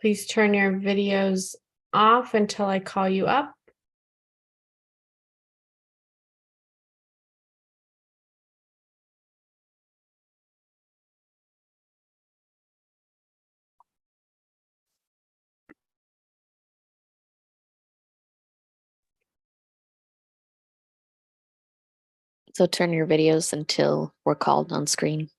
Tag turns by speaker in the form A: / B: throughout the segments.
A: Please turn your videos off until I call you up.
B: So turn your videos until we're called on screen.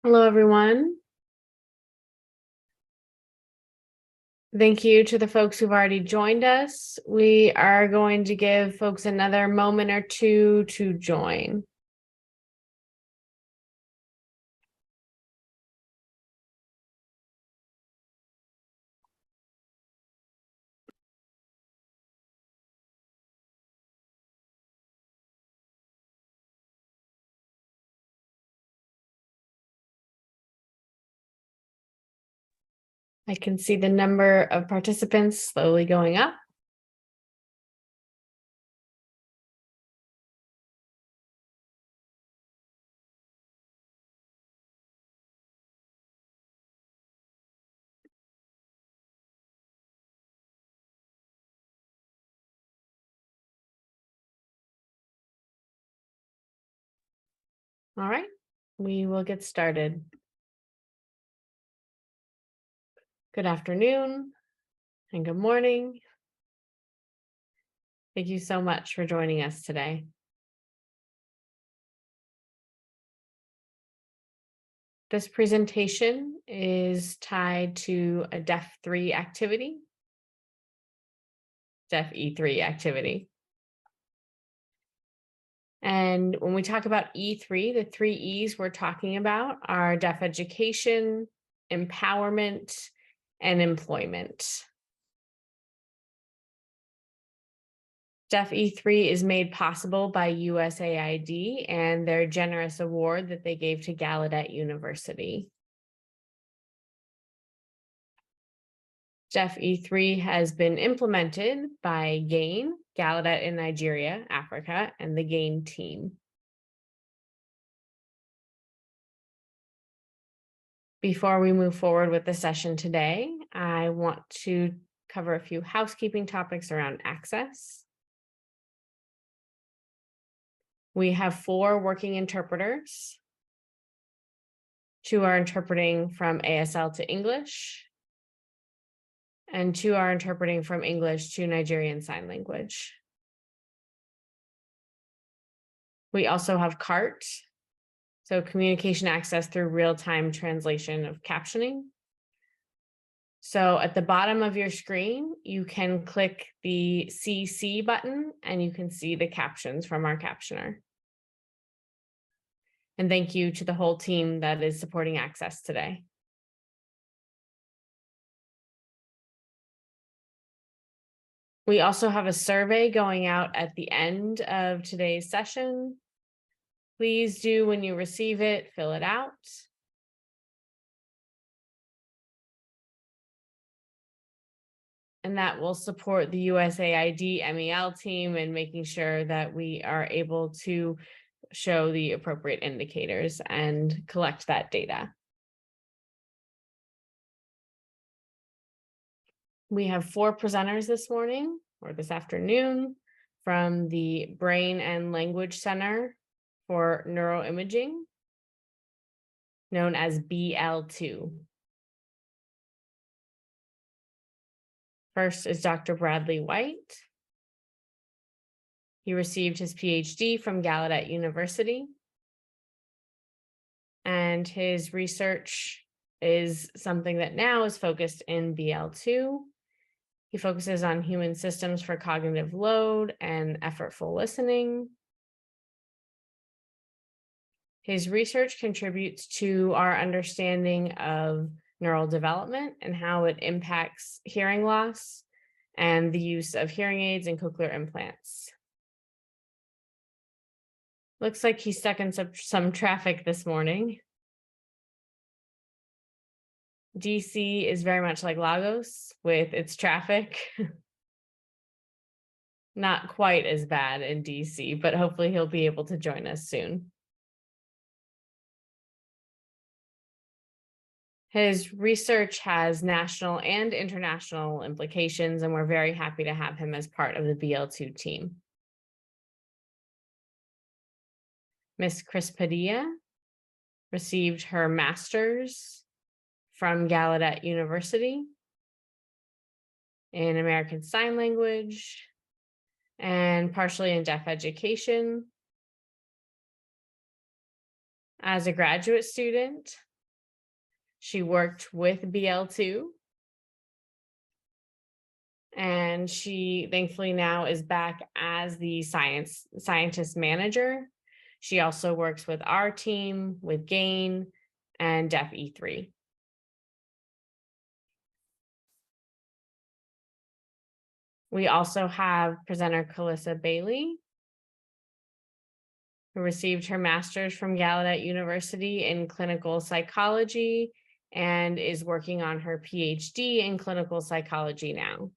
A: Hello, everyone. Thank you to the folks who've already joined us. We are going to give folks another moment or two to join. I can see the number of participants slowly going up. All right, we will get started. Good afternoon and good morning. Thank you so much for joining us today. This presentation is tied to a Deaf-3 activity, Deaf-E3 activity. And when we talk about E3, the 3 E's we're talking about are deaf education, empowerment, and employment. Deaf-E3 is made possible by USAID and their generous award that they gave to Gallaudet University. Deaf-E3 has been implemented by GAIN, Gallaudet in Nigeria, Africa, and the GAIN team. Before we move forward with the session today, I want to cover a few housekeeping topics around access. We have 4 working interpreters. 2 are interpreting from ASL to English, and 2 are interpreting from English to Nigerian Sign Language. We also have CART, so communication access through real-time translation of captioning. So at the bottom of your screen, you can click the CC button and you can see the captions from our captioner. And thank you to the whole team that is supporting access today. We also have a survey going out at the end of today's session. Please do, when you receive it, fill it out. And that will support the USAID MEL team in making sure that we are able to show the appropriate indicators and collect that data. We have 4 presenters this morning or this afternoon from the Brain and Language Center for neuroimaging, known as BL2. First is Dr. Bradley White. He received his PhD from Gallaudet University. And his research is something that now is focused in BL2. He focuses on human systems for cognitive load and effortful listening. His research contributes to our understanding of neural development and how it impacts hearing loss and the use of hearing aids and cochlear implants. Looks like he's stuck in some traffic this morning. DC is very much like Lagos with its traffic. Not quite as bad in DC, but hopefully he'll be able to join us soon. His research has national and international implications, and we're very happy to have him as part of the BL2 team. Miss Chris Padilla received her master's from Gallaudet University in American Sign Language and partially in deaf education. As a graduate student, she worked with BL2, and she thankfully now is back as the scientist manager. She also works with our team, with GAIN and Deaf-E3. We also have presenter Calissa Bailey, who received her master's from Gallaudet University in clinical psychology and is working on her PhD in clinical psychology now.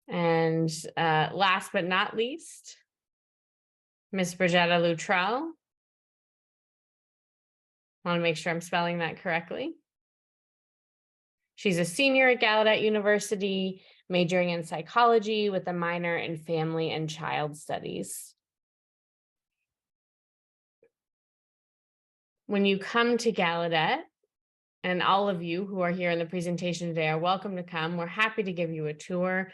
A: And last but not least, Miss Brigitta Luttrell. I want to make sure I'm spelling that correctly. She's a senior at Gallaudet University, majoring in psychology with a minor in family and child studies. When you come to Gallaudet, and all of you who are here in the presentation today are welcome to come. We're happy to give you a tour.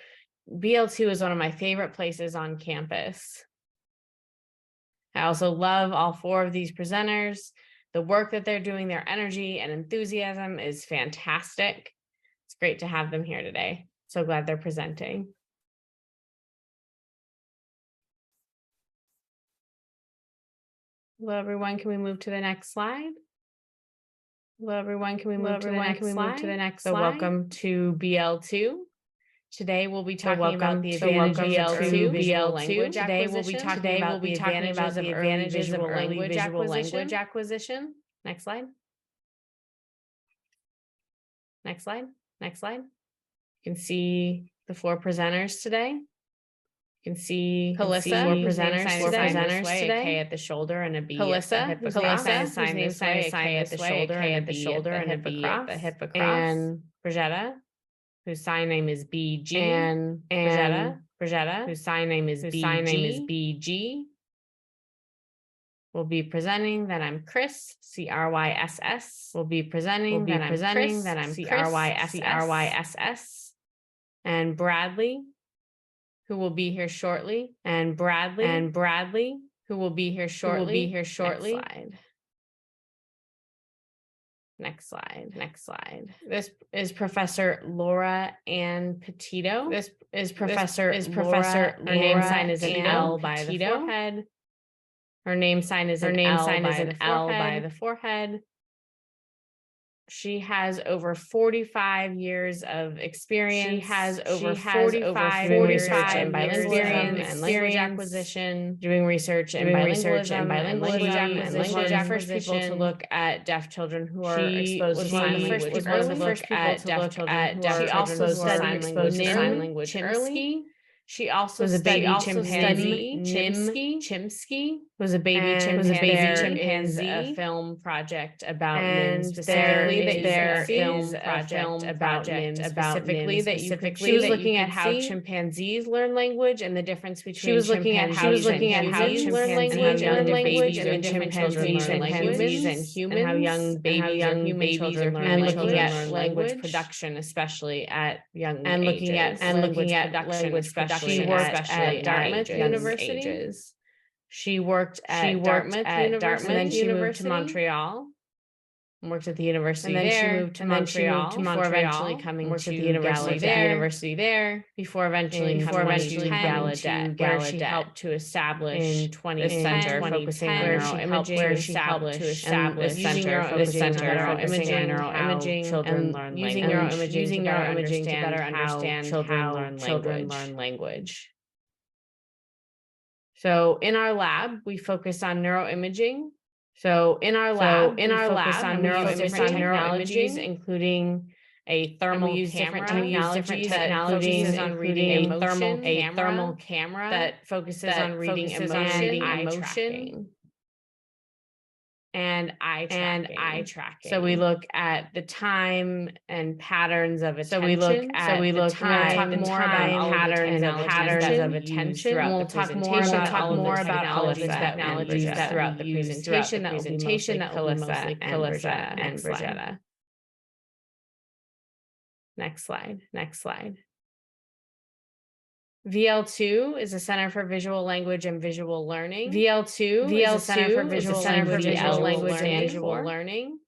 A: BL2 is one of my favorite places on campus. I also love all four of these presenters. The work that they're doing, their energy and enthusiasm is fantastic. It's great to have them here today. So glad they're presenting. Hello, everyone. Can we move to the next slide? Hello, everyone. Can we move to the next slide? So welcome to BL2. Today we'll be talking about the advantages of early visual language acquisition. Today we'll be talking about the advantages of early visual language acquisition. Next slide. Next slide. Next slide. You can see the four presenters today. You can see Calissa, four presenters today. A K at the shoulder and a B at the hip across. Whose name sign is a K at the shoulder and a B at the hip across. And Brigitta, whose sign name is BG. And Brigitta, whose sign name is BG. Will be presenting that I'm Chris, CRYSS. Will be presenting that I'm CRYSS. And Bradley, who will be here shortly. And Bradley, who will be here shortly. Next slide. Next slide. This is Professor Laura Ann Petito. This is Professor. Her name sign is an L by the forehead. Her name sign is an L by the forehead. She has over 45 years of experience. She has over 45 years in bilingualism and language acquisition, doing research in bilingualism and language acquisition. First people to look at deaf children who are exposed to sign language. She also studied sign language early. She also studied chimpanzee, Chimsky. was a baby chimpanzee, a film project about NIM specifically that there is a film about NIM specifically that you could she was looking at how chimpanzees learn language and the difference between she was looking at how chimpanzees learn language and the different chimpanzees and humans and how young babies or human children learn and looking at language production especially at young and looking at language production especially at Dartmouth University. She worked at Dartmouth University, and then she moved to Montreal and worked at the university there. She moved to Montreal before eventually coming to the university there. Before eventually coming to Gallaudet, where she helped to establish in 2010 focusing on neuroimaging, where she helped to establish the center focusing on neuroimaging, children learn language, using neuroimaging to better understand how children learn language. So in our lab, we focus on neuroimaging. So in our lab, we focus on neuroimaging, including a thermal camera. We use different technologies on reading a thermal camera that focuses on reading emotion. And eye tracking. So we look at the time and patterns of attention. We'll talk more about patterns of attention. We'll talk more about all of the technologies throughout the presentation. That will be mostly Calissa and Bridgetta. Next slide. VL2 is a Center for Visual Language and Visual Learning. VL2 is a Center for Visual Language and Visual Learning.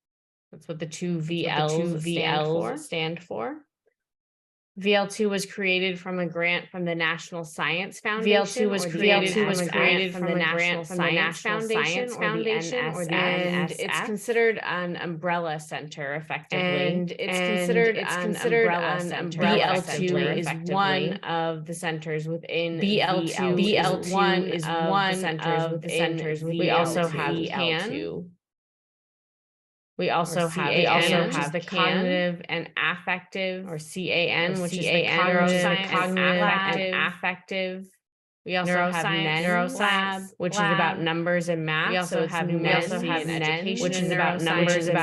A: That's what the two VLs stand for. VL2 was created from a grant from the National Science Foundation. VL2 was created from a grant from the National Science Foundation, and it's considered an umbrella center effectively. BL2 is one of the centers within BL2 is one of the centers within. We also have CAN. We also have the cognitive and affective, or CAN, which is the cognitive and affective. We also have NEN lab, which is about numbers and math. We also have NEN, which is about numbers and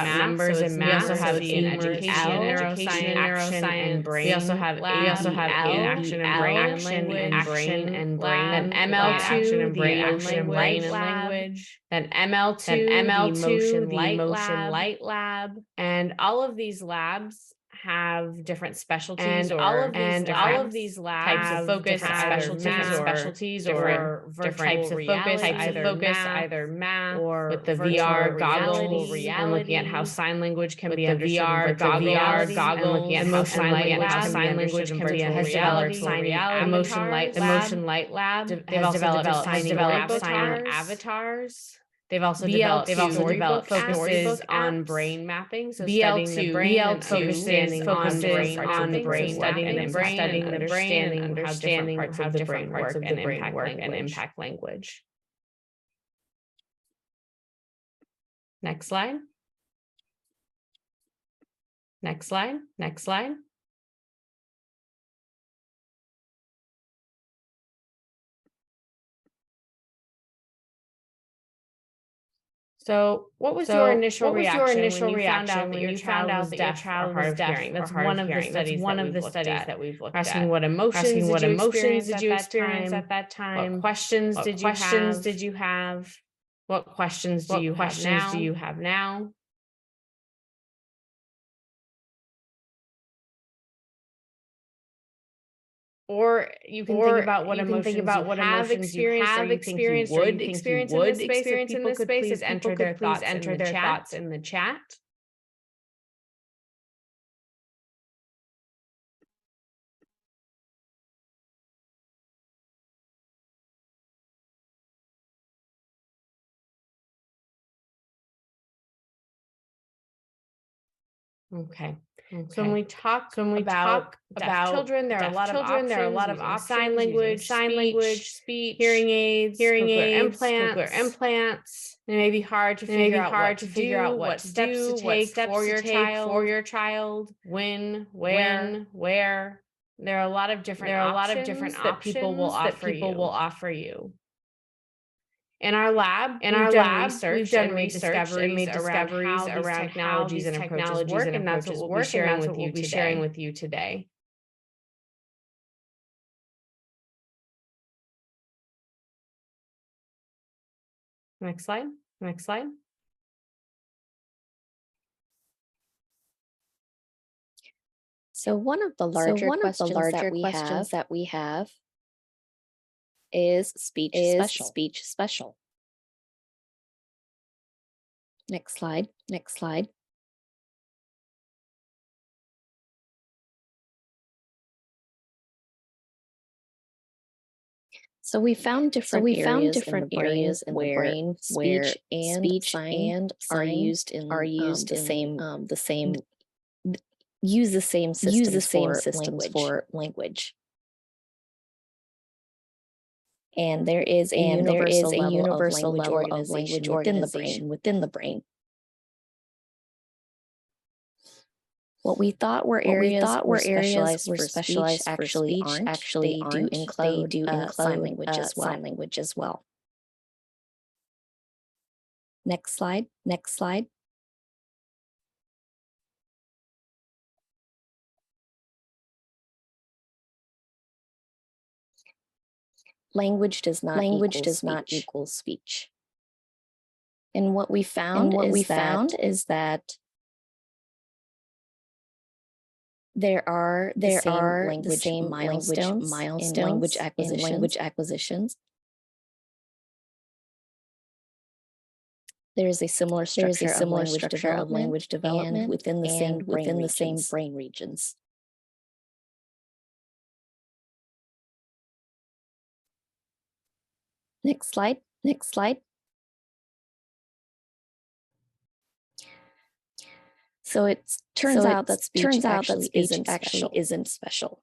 A: math. We also have education, neuroscience, and brain. We also have action and brain. Then ML2, the action and brain language. Then ML2, the motion light lab. And all of these labs have different specialties, and all of these labs types of focus, specialties or different types of focus, either math or with the VR goggles, and looking at how sign language can be understood in VR goggles, and looking at how sign language can be has developed the motion light lab has developed signing avatars. They've also developed focuses on brain mapping, so studying the brain, focuses on the brain, studying the brain and understanding how different parts of the brain work and impact language. Next slide. So what was your initial reaction when you found out that your child was deaf or hard of hearing? That's one of the studies that we've looked at. Asking what emotions did you experience at that time? What questions did you have? What questions do you have now? Or you can think about what emotions you have experienced or you think you would experience in this space. Please enter their thoughts in the chat. Okay. So when we talk about children, there are a lot of options. Sign language, speech, hearing aids, cochlear implants. It may be hard to figure out what steps to take for your child. When, where. There are a lot of different options that people will offer you. In our lab, we've done research and made discoveries around how these technologies work, and that's what we'll be sharing with you today. Next slide. Next slide.
B: So one of the larger questions that we have is speech special. Next slide. Next slide. So we found different areas in the brain where speech and sign are used in the same use the same systems for language. And there is a universal level of language organization within the brain. What we thought were areas were specialized for speech actually aren't. They do include sign language as well. Next slide. Next slide. Language does not equal speech. And what we found is that there are the same milestones in language acquisitions. There is a similar structure of language development within the same brain regions. Next slide. Next slide. So it turns out that speech actually isn't special.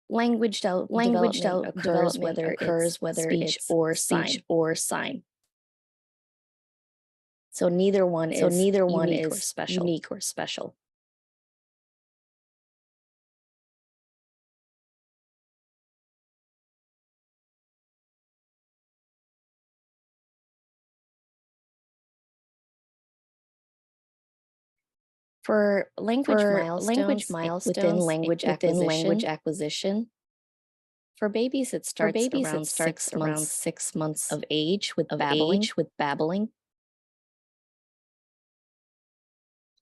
B: Language development occurs whether it's speech or sign. So neither one is unique or special. For language milestones within language acquisition, for babies it starts around 6 months of age with babbling.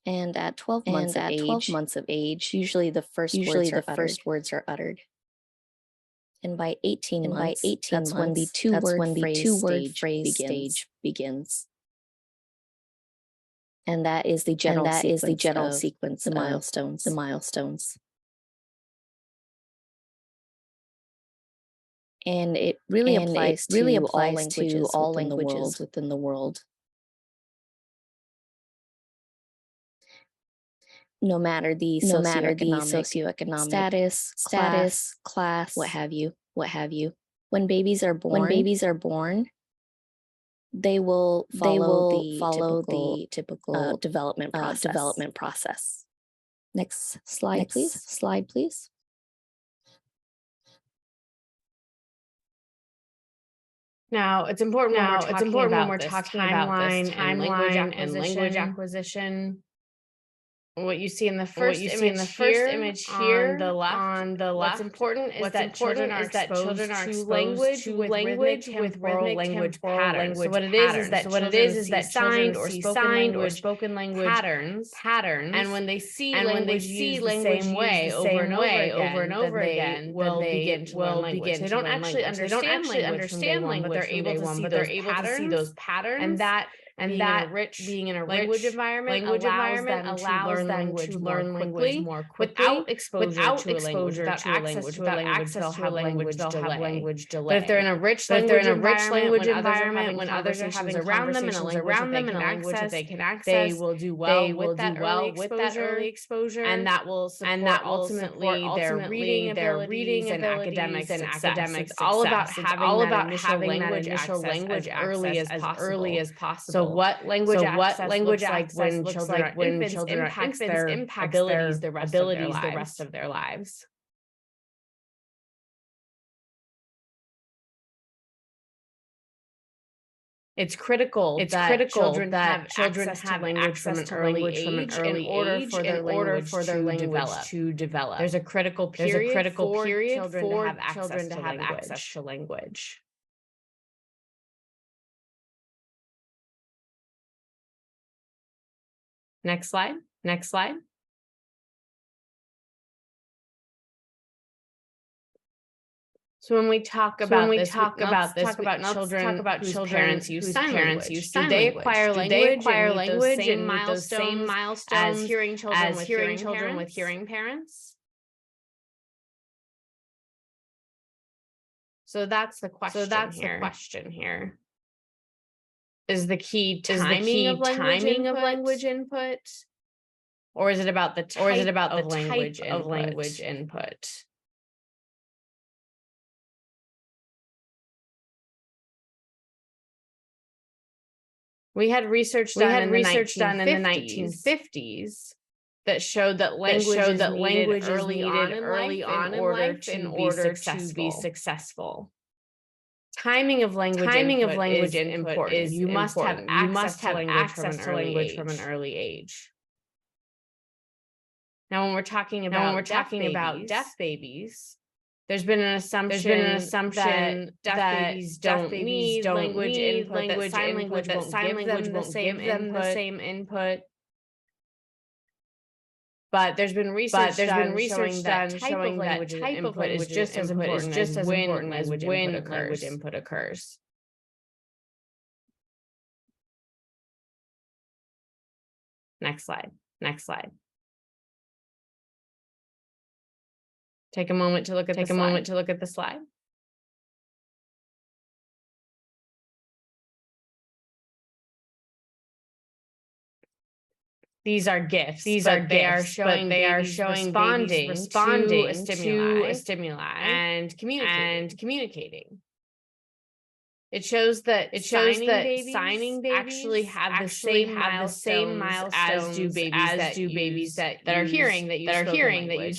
B: And at 12 months of age, usually the first words are uttered. And by 18 months, that's when the two-word phrase stage begins. And that is the general sequence, the milestones. And it really applies to all languages within the world. No matter the socioeconomic status, class, what have you. When babies are born, they will follow the typical development process. Next slide, please.
A: Now, it's important when we're talking about this timeline and language acquisition. What you see in the first image here on the left, what's important is that children are exposed to language with rhythmic temporal language patterns. So what it is that children see signed or spoken language patterns. And when they see language used the same way over and over again, will begin to learn language. They don't actually understand language from day one, but they're able to see those patterns. And that being in a rich environment allows them to learn language more quickly without exposure to a language, without access to a language, they'll have language delay. But if they're in a rich language environment, when others are having around them in a language that they can access, they will do well with that early exposure, and that will support ultimately their reading abilities and academic success. It's all about having that initial language access as early as possible. So what language access looks like when children are infants impacts their abilities the rest of their lives. It's critical that children have access to language from an early age in order for their language to develop. There's a critical period for children to have access to language. Next slide. Next slide. So when we talk about this, children whose parents use sign language. Do they acquire language and meet those same milestones as hearing children with hearing parents? So that's the question here. Is the key timing of language input? Or is it about the type of language input? We had research done in the 1950s that showed that language is needed early on in life in order to be successful. Timing of language input is you must have access to language from an early age. Now, when we're talking about deaf babies, there's been an assumption that deaf babies don't need language input, that sign language won't give them the same input. But there's been research done showing that type of language input is just as important as when language input occurs. Next slide. Next slide. Take a moment to look at the slide. These are gifts. They are showing responding to a stimuli and communicating. It shows that signing babies actually have the same milestones as do babies that are hearing that use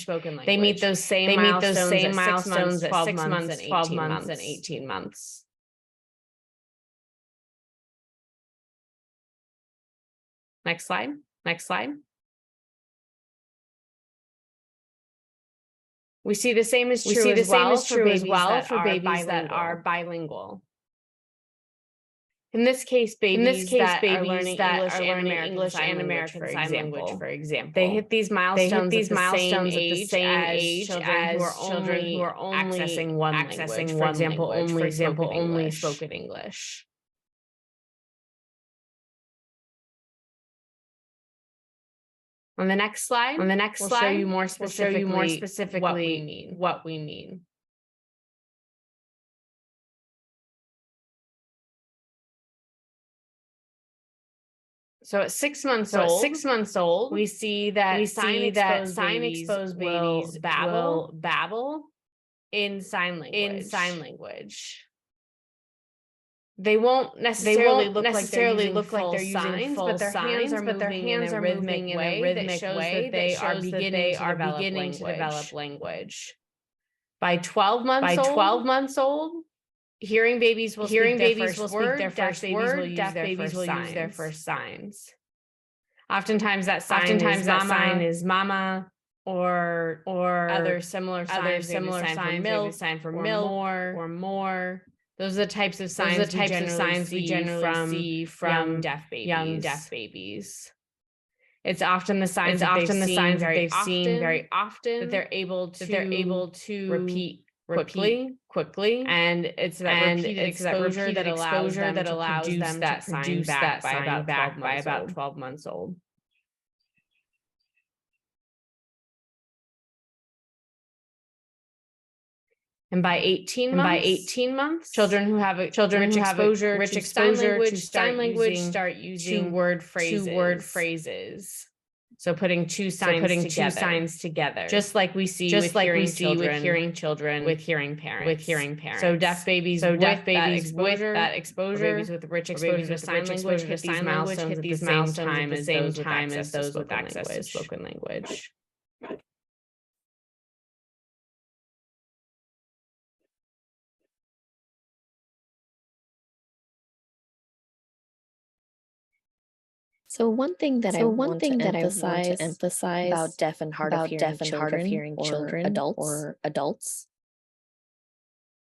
A: spoken language. They meet those same milestones at 6 months and 12 months and 18 months. Next slide. Next slide. We see the same is true as well for babies that are bilingual. In this case, babies that are learning English and American Sign Language, for example. They hit these milestones at the same age as children who are only accessing one language, for example, only spoken English. On the next slide, we'll show you more specifically what we mean. So at 6 months old, we see that sign exposed babies babble in sign language. They won't necessarily look like they're using full signs, but their hands are moving in a rhythmic way that shows that they are beginning to develop language. By 12 months old, hearing babies will speak their first word, deaf babies will use their first signs. Oftentimes that sign is mama or other similar signs, sign for milk or more. Those are the types of signs we generally see from young deaf babies. It's often the signs that they've seen very often that they're able to repeat quickly, and it's that repeated exposure that allows them to produce that sign back by about 12 months old. And by 18 months, children who have exposure to sign language start using two-word phrases. So putting two signs together, just like we see with hearing children with hearing parents. So deaf babies with that exposure, or babies with rich exposure to sign language hit these milestones at the same time as those with access to spoken language.
B: So one thing that I want to emphasize about deaf and hard of hearing children, adults,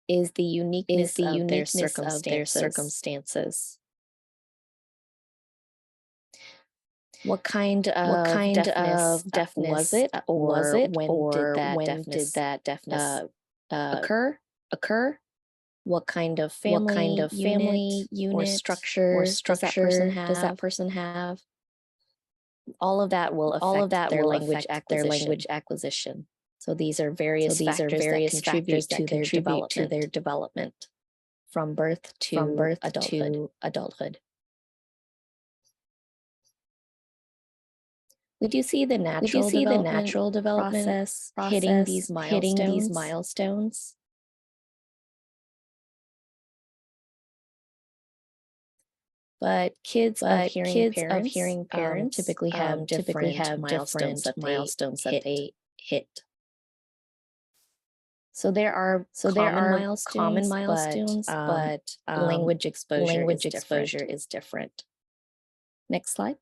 B: is the uniqueness of their circumstances. What kind of deafness was it? When did that deafness occur? What kind of family unit or structure does that person have? All of that will affect their language acquisition. So these are various factors that contribute to their development from birth to adulthood. Would you see the natural development process hitting these milestones? But kids of hearing parents typically have different milestones that they hit. So there are common milestones, but language exposure is different. Next slide.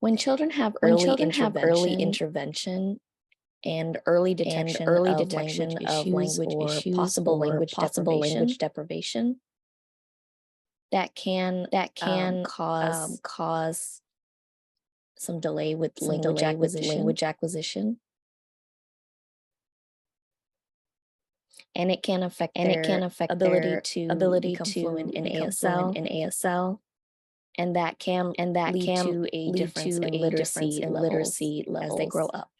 B: When children have early intervention and early detection of language issues or possible language deprivation, that can cause some delay with language acquisition. And it can affect their ability to become fluent in ASL. And that can lead to a difference in literacy levels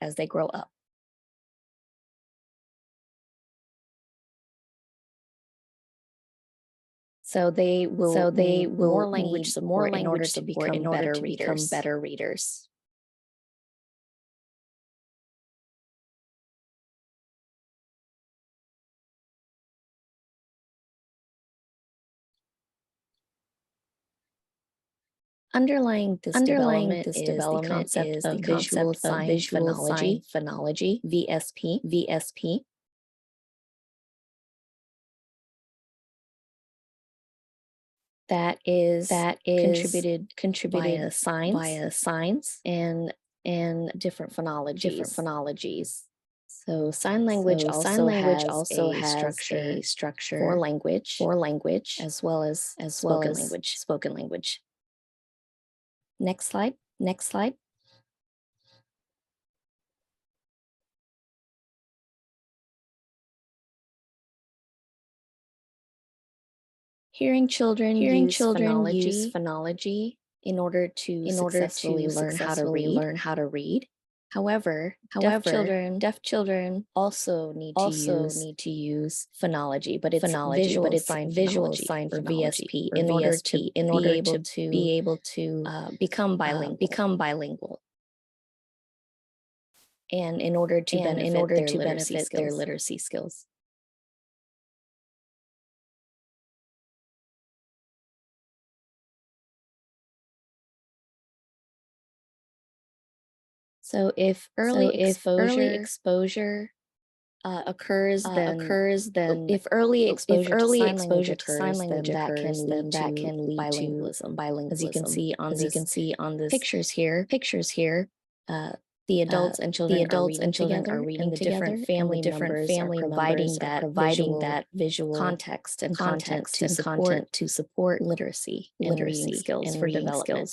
B: as they grow up. So they will need more language support in order to become better readers. Underlying this development is the concept of visual sign phonology, VSP. That is contributed via signs and different phonologies. So sign language also has a structure for language as well as spoken language. Next slide. Hearing children use phonology in order to successfully learn how to read. However, deaf children also need to use phonology, but it's visual sign or VSP in order to be able to become bilingual. And in order to benefit their literacy skills. So if early exposure occurs, then if early exposure to sign language occurs, then that can lead to bilingualism. As you can see on this pictures here, the adults and children are reading together, and the different family members are providing that visual context to support literacy and reading skills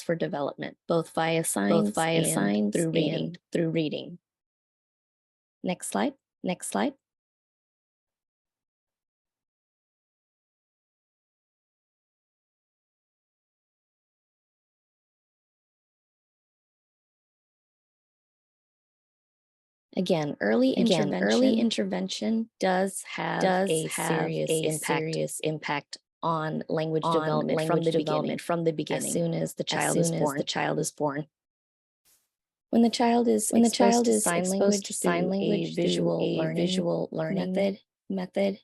B: for development, both via signs and through reading. Next slide. Again, early intervention does have a serious impact on language development from the beginning, as soon as the child is born. When the child is exposed to sign language through a visual learning method,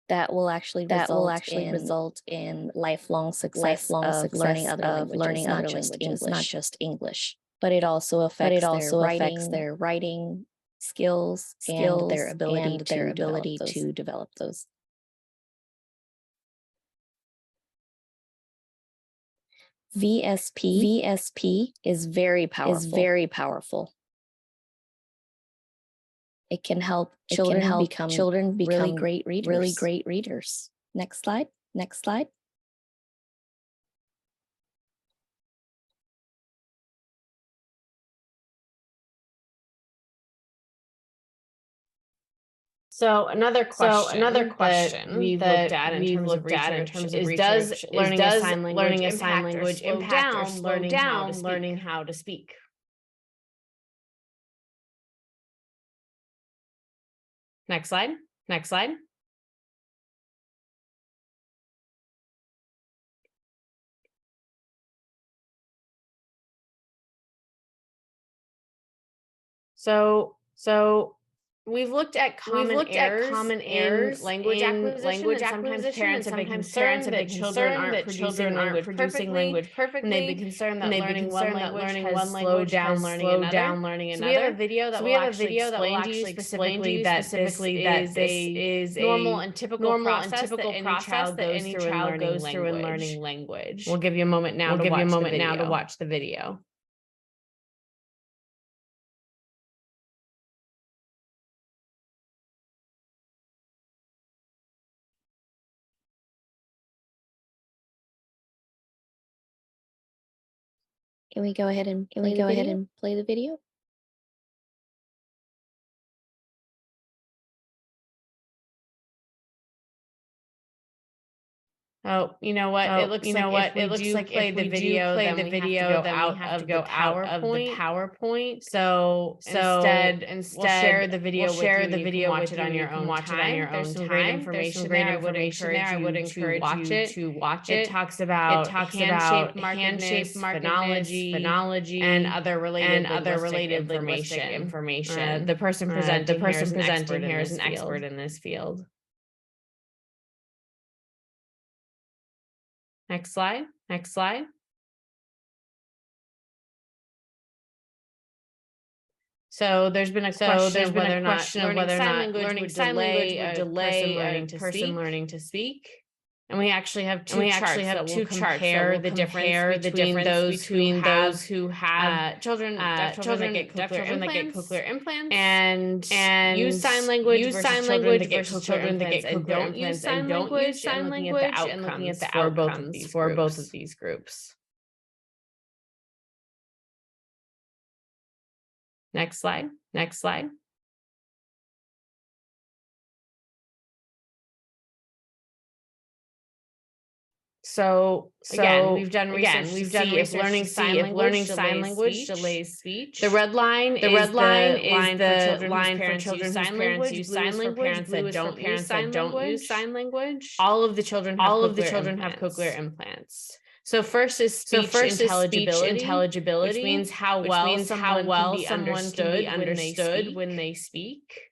B: that will actually result in lifelong success of learning other languages, not just English. But it also affects their writing skills and their ability to develop those. VSP is very powerful. It can help children become really great readers. Next slide.
A: So another question that we've looked at in terms of research does learning a sign language impact or slow down learning how to speak? Next slide. So we've looked at common errors in language acquisition, and sometimes parents have been concerned that children aren't producing language perfectly, and they've been concerned that learning one language has slowed down learning another. So we have a video that will actually explain to you specifically that this is a normal and typical process that any child goes through in learning language. We'll give you a moment now to watch the video.
B: Can we go ahead and play the video?
A: Oh, you know what? It looks like if we do play the video, then we have to go out of the PowerPoint. So instead, we'll share the video with you. You can watch it on your own time. There's some great information there. I would encourage you to watch it. It talks about hand-shaped markedness, phonology, and other related linguistic information. The person presenting here is an expert in this field. Next slide. So there's been a question of whether or not learning sign language would delay a person learning to speak. And we actually have two charts that will compare the difference between those who have children that get cochlear implants and use sign language versus children that get cochlear implants and don't use sign language, and looking at the outcomes for both of these groups. Next slide. So again, we've done research to see if learning sign language delays speech. The red line is the line for children whose parents use sign language. Blue is for parents that don't use sign language. All of the children have cochlear implants. So first is speech intelligibility, which means how well someone can be understood when they speak.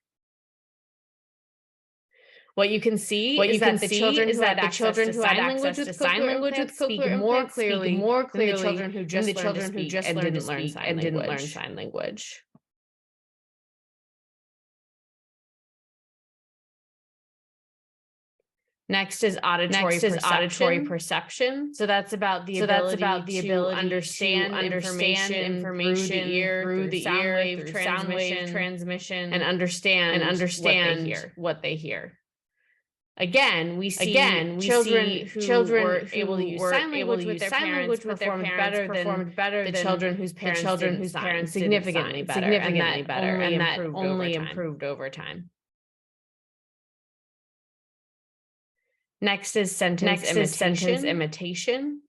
A: What you can see is that the children who had access to sign language with cochlear implants speak more clearly than the children who just learned to speak and didn't learn sign language. Next is auditory perception. So that's about the ability to understand information through the ear, through sound wave transmission, and understand what they hear. Again, we see children who were able to use sign language with their parents performed better than the children whose parents significantly better, and that only improved over time. Next is sentence imitation.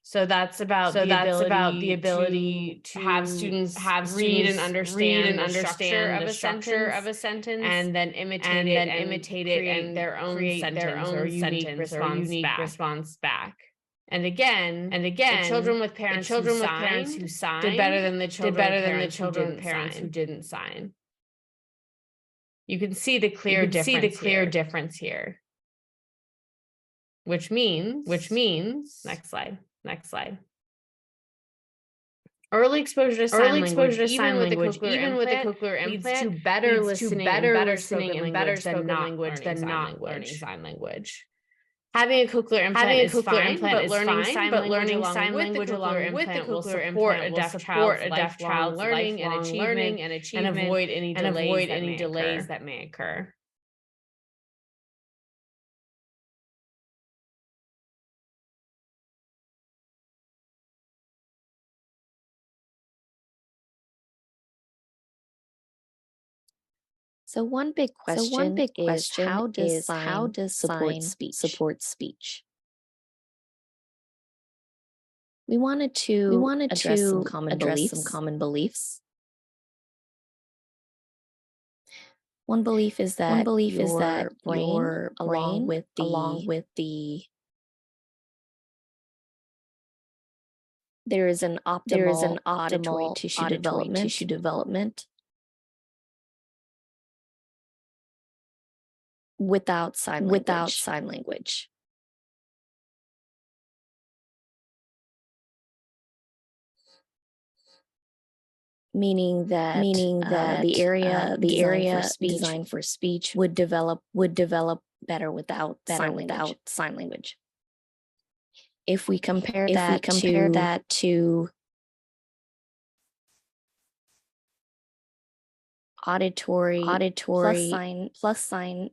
A: So that's about the ability to have students read and understand the structure of a sentence, and then imitate it and create their own sentence or unique response back. And again, the children with parents who signed did better than the children with parents who didn't sign. You can see the clear difference here. Which means, next slide. Early exposure to sign language, even with the cochlear implant, leads to better listening and better spoken language than not learning sign language. Having a cochlear implant is fine, but learning sign language along with the cochlear implant will support a deaf child's learning and achievement and avoid any delays that may occur.
B: So one big question is how does sign support speech? We wanted to address some common beliefs. One belief is that your brain, along with the there is an optimal auditory tissue development without sign language. Meaning that the area designed for speech would develop better without sign language. If we compare that to auditory plus sign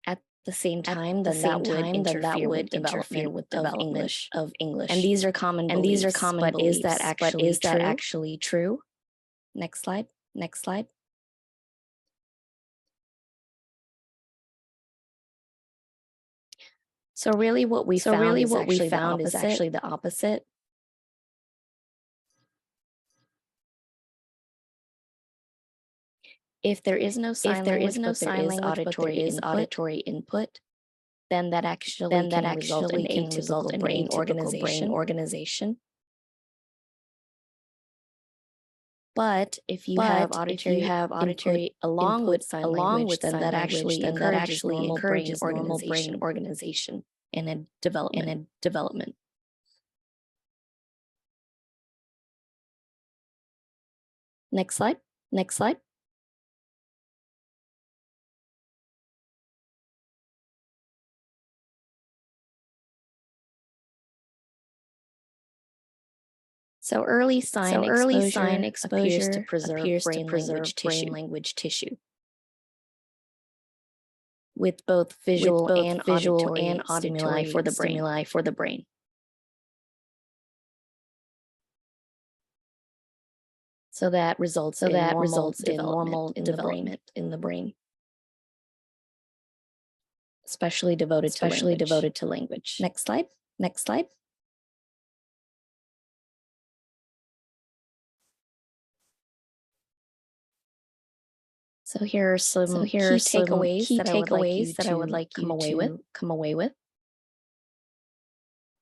B: at the same time, then that would interfere with development of English. And these are common beliefs. But is that actually true? Next slide. So really what we found is actually the opposite. If there is no sign language, but there is auditory input, then that actually can result in atypical brain organization. But if you have auditory along with sign language, then that actually encourages normal brain organization and development. Next slide. So early sign exposure appears to preserve brain language tissue. With both visual and auditory for the brain. So that results in normal development in the brain. Especially devoted to language. Next slide. So here are some key takeaways that I would like you to come away with.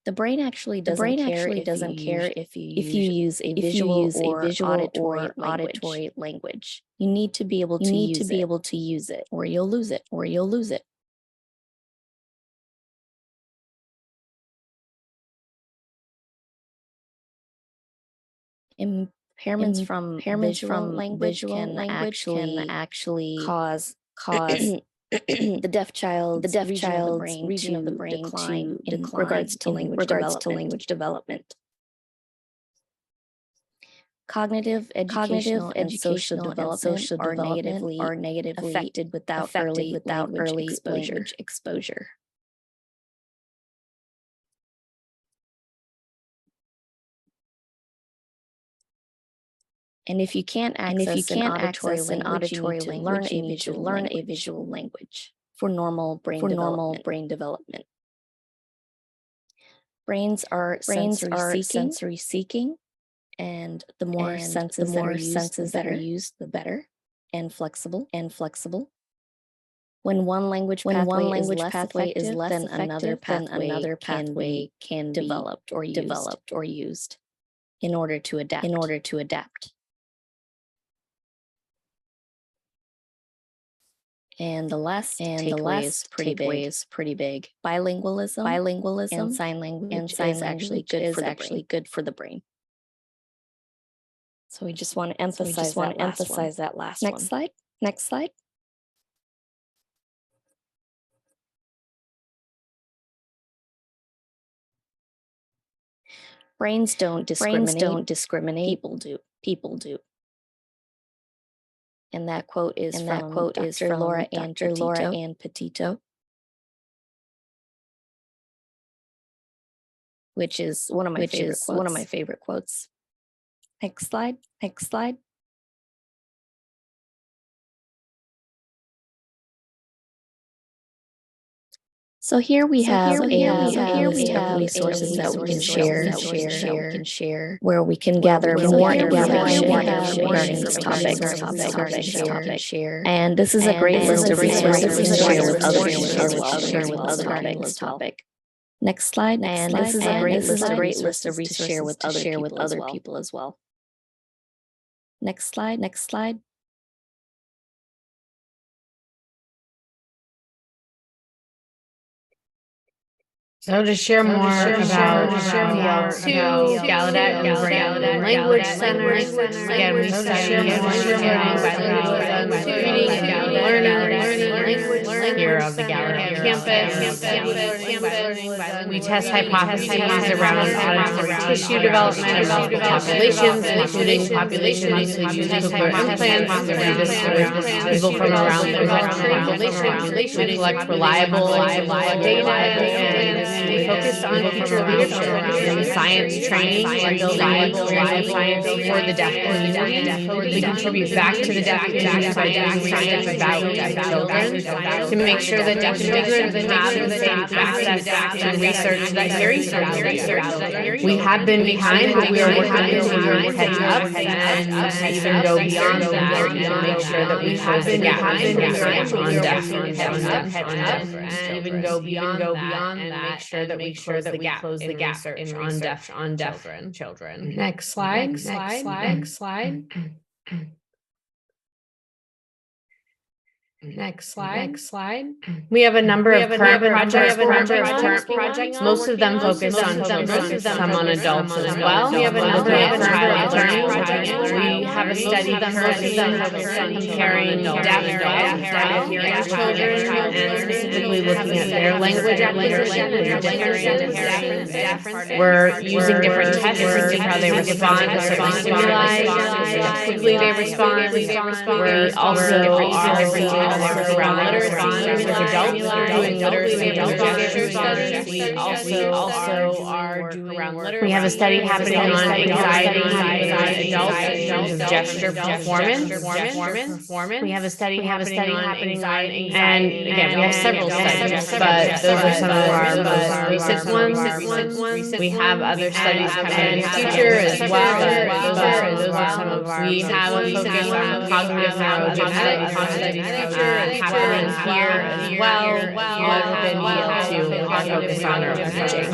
B: The brain actually doesn't care if you use a visual or auditory language. You need to be able to use it, or you'll lose it. Impairments from visual language can actually cause the deaf child's region of the brain decline in regards to language development. Cognitive, educational, and social development are negatively affected without early language exposure. And if you can't access an auditory language, you need to learn a visual language for normal brain development. Brains are sensory seeking, and the more senses that are used, the better, and flexible. When one language pathway is less effective, then another pathway can be developed or used in order to adapt. And the last takeaway is pretty big. Bilingualism and sign language is actually good for the brain. So we just want to emphasize that last one. Next slide. Brains don't discriminate. People do. And that quote is from Dr. Laura Ann Petito, which is one of my favorite quotes. Next slide. So here we have a list of resources that we can share, where we can gather more information regarding this topic. And this is a great list of resources to share with other people as well. Next slide. And this is a great list of resources to share with other people as well. Next slide.
A: So to share more about BL2, Gallaudet, and Brain Language Center. Again, we study bilingualism, reading, learning here of the Gallaudet campus. We test hypotheses around auditory tissue development of multiple populations, including populations who use cochlear implants. We do this with people from around the country. We collect reliable data and we focus on future leadership in science training and building science for the deaf community. We contribute back to the deaf community by doing research about deaf children to make sure that deaf children have the same access to research that hearing children do. We have been behind, but we are working to catch up and even go beyond that and make sure that we close the gap on deaf and even go beyond that and make sure that we close the gap in research on deaf children. Next slide. Next slide. We have a number of current projects. Most of them focus on children, some on adults as well. We have a number of projects. We have a study currently comparing deaf and hard of hearing children and specifically looking at their language acquisition and differences. We're using different tests to see how they respond to certain stimuli, how quickly they respond. We also are around literacy with adults, doing literacy and gesture studies. We also are doing work. We have a study happening on anxiety in adults in terms of gesture performance. We have a study happening on anxiety, and again, we have several studies, but those are some of our most recent ones. We have other studies coming in the future as well. Those are some of our. We have a focus on cognitive neurogenetics. Happening here as well, within BL2 with our focus on neuroimaging.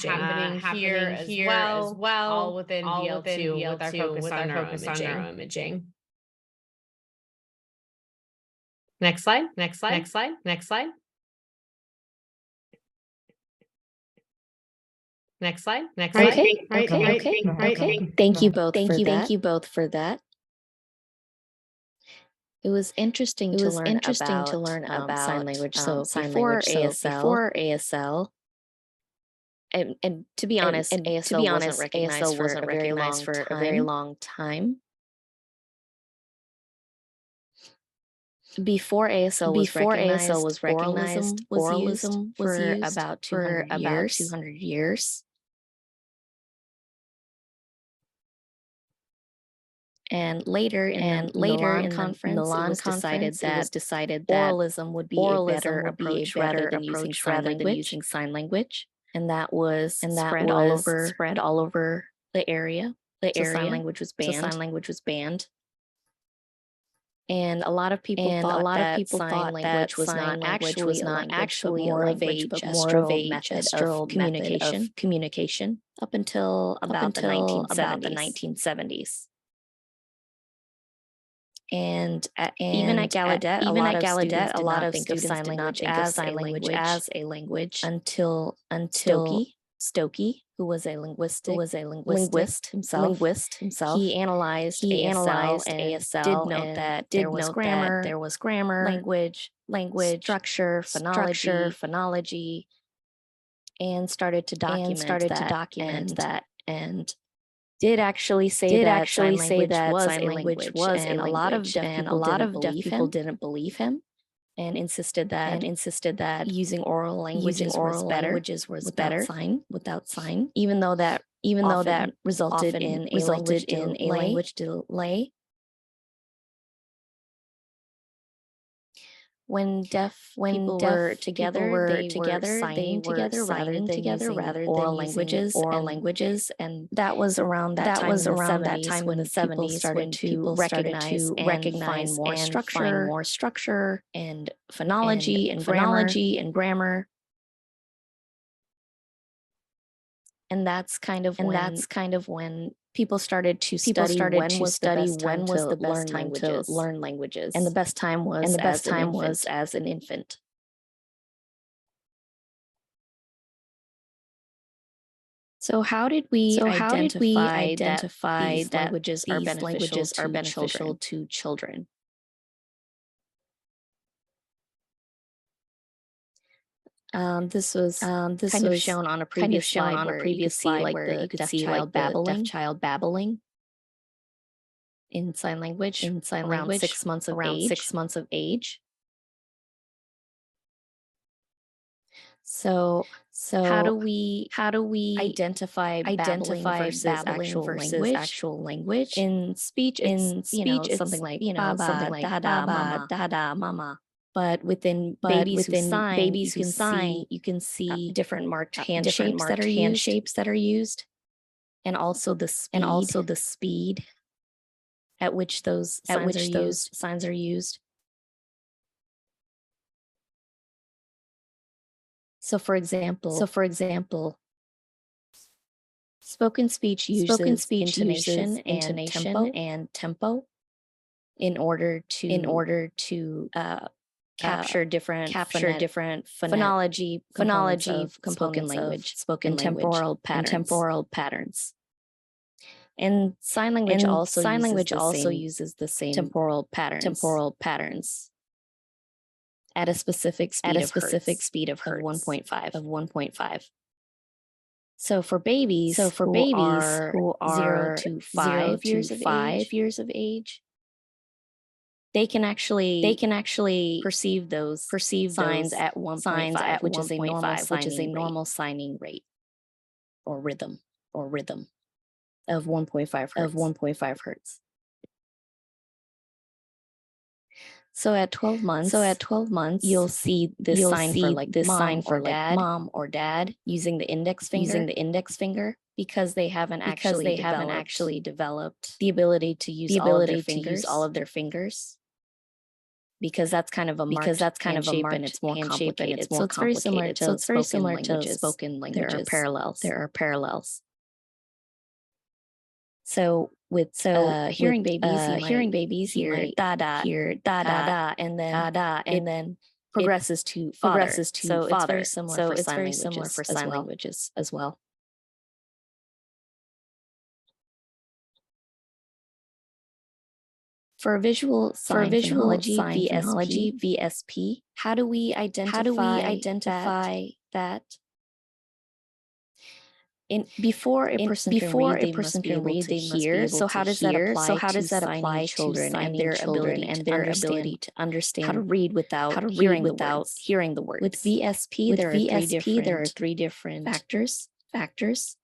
A: Happening here as well, all within BL2 with our focus on neuroimaging. Next slide. Okay.
B: Thank you both for that. It was interesting to learn about sign language. So before ASL, and to be honest, ASL wasn't recognized for a very long time. Before ASL was recognized, oralism was used about 200 years. And later in the Milan conference, it was decided that oralism would be a better approach rather than using sign language. spread all over the area. Sign language was banned. And a lot of people thought that sign language was not actually a language, but more of a gestural method of communication up until about the 1970s. And even at Gallaudet, a lot of students did not think of sign language as a language until Stokey, who was a linguist himself. He analyzed ASL and did note that there was grammar, language, structure, phonology, and started to document that and did actually say that sign language was a language, and a lot of deaf people didn't believe him and insisted that using oral languages was better without sign, even though that resulted in a language delay. When deaf people were together, they were signing together rather than using oral languages, and that was around that time in the 70s when people started to recognize more structure and phonology and grammar. And that's kind of when people started to study when was the best time to learn languages. And the best time was as an infant. So how did we identify that these languages are beneficial to children? This was kind of shown on a previous slide where you could see like the deaf child babbling in sign language around 6 months of age. So how do we identify babbling versus actual language? In speech, it's something like da da mama. But within babies who sign, you can see different marked hand shapes that are used, and also the speed at which those signs are used. So for example, spoken speech uses intonation and tempo in order to capture different phonology components of spoken language, temporal patterns. And sign language also uses the same temporal patterns at a specific speed of hertz, 1.5. So for babies who are 0 to 5 years of age, they can actually perceive those signs at 1.5, which is a normal signing rate or rhythm of 1.5 hertz. So at 12 months, you'll see this sign for like mom or dad using the index finger because they haven't actually developed the ability to use all of their fingers. Because that's kind of a marked handshpe and it's more complicated. So it's very similar to spoken languages. There are parallels. So with hearing babies, you might hear da da, and then progresses to father. So it's very similar for sign languages as well. For visual sign phonology, VSP, how do we identify that? Before a person can read, they must be able to hear. So how does that apply to children and their ability to understand how to read without hearing the words? With VSP, there are three different factors.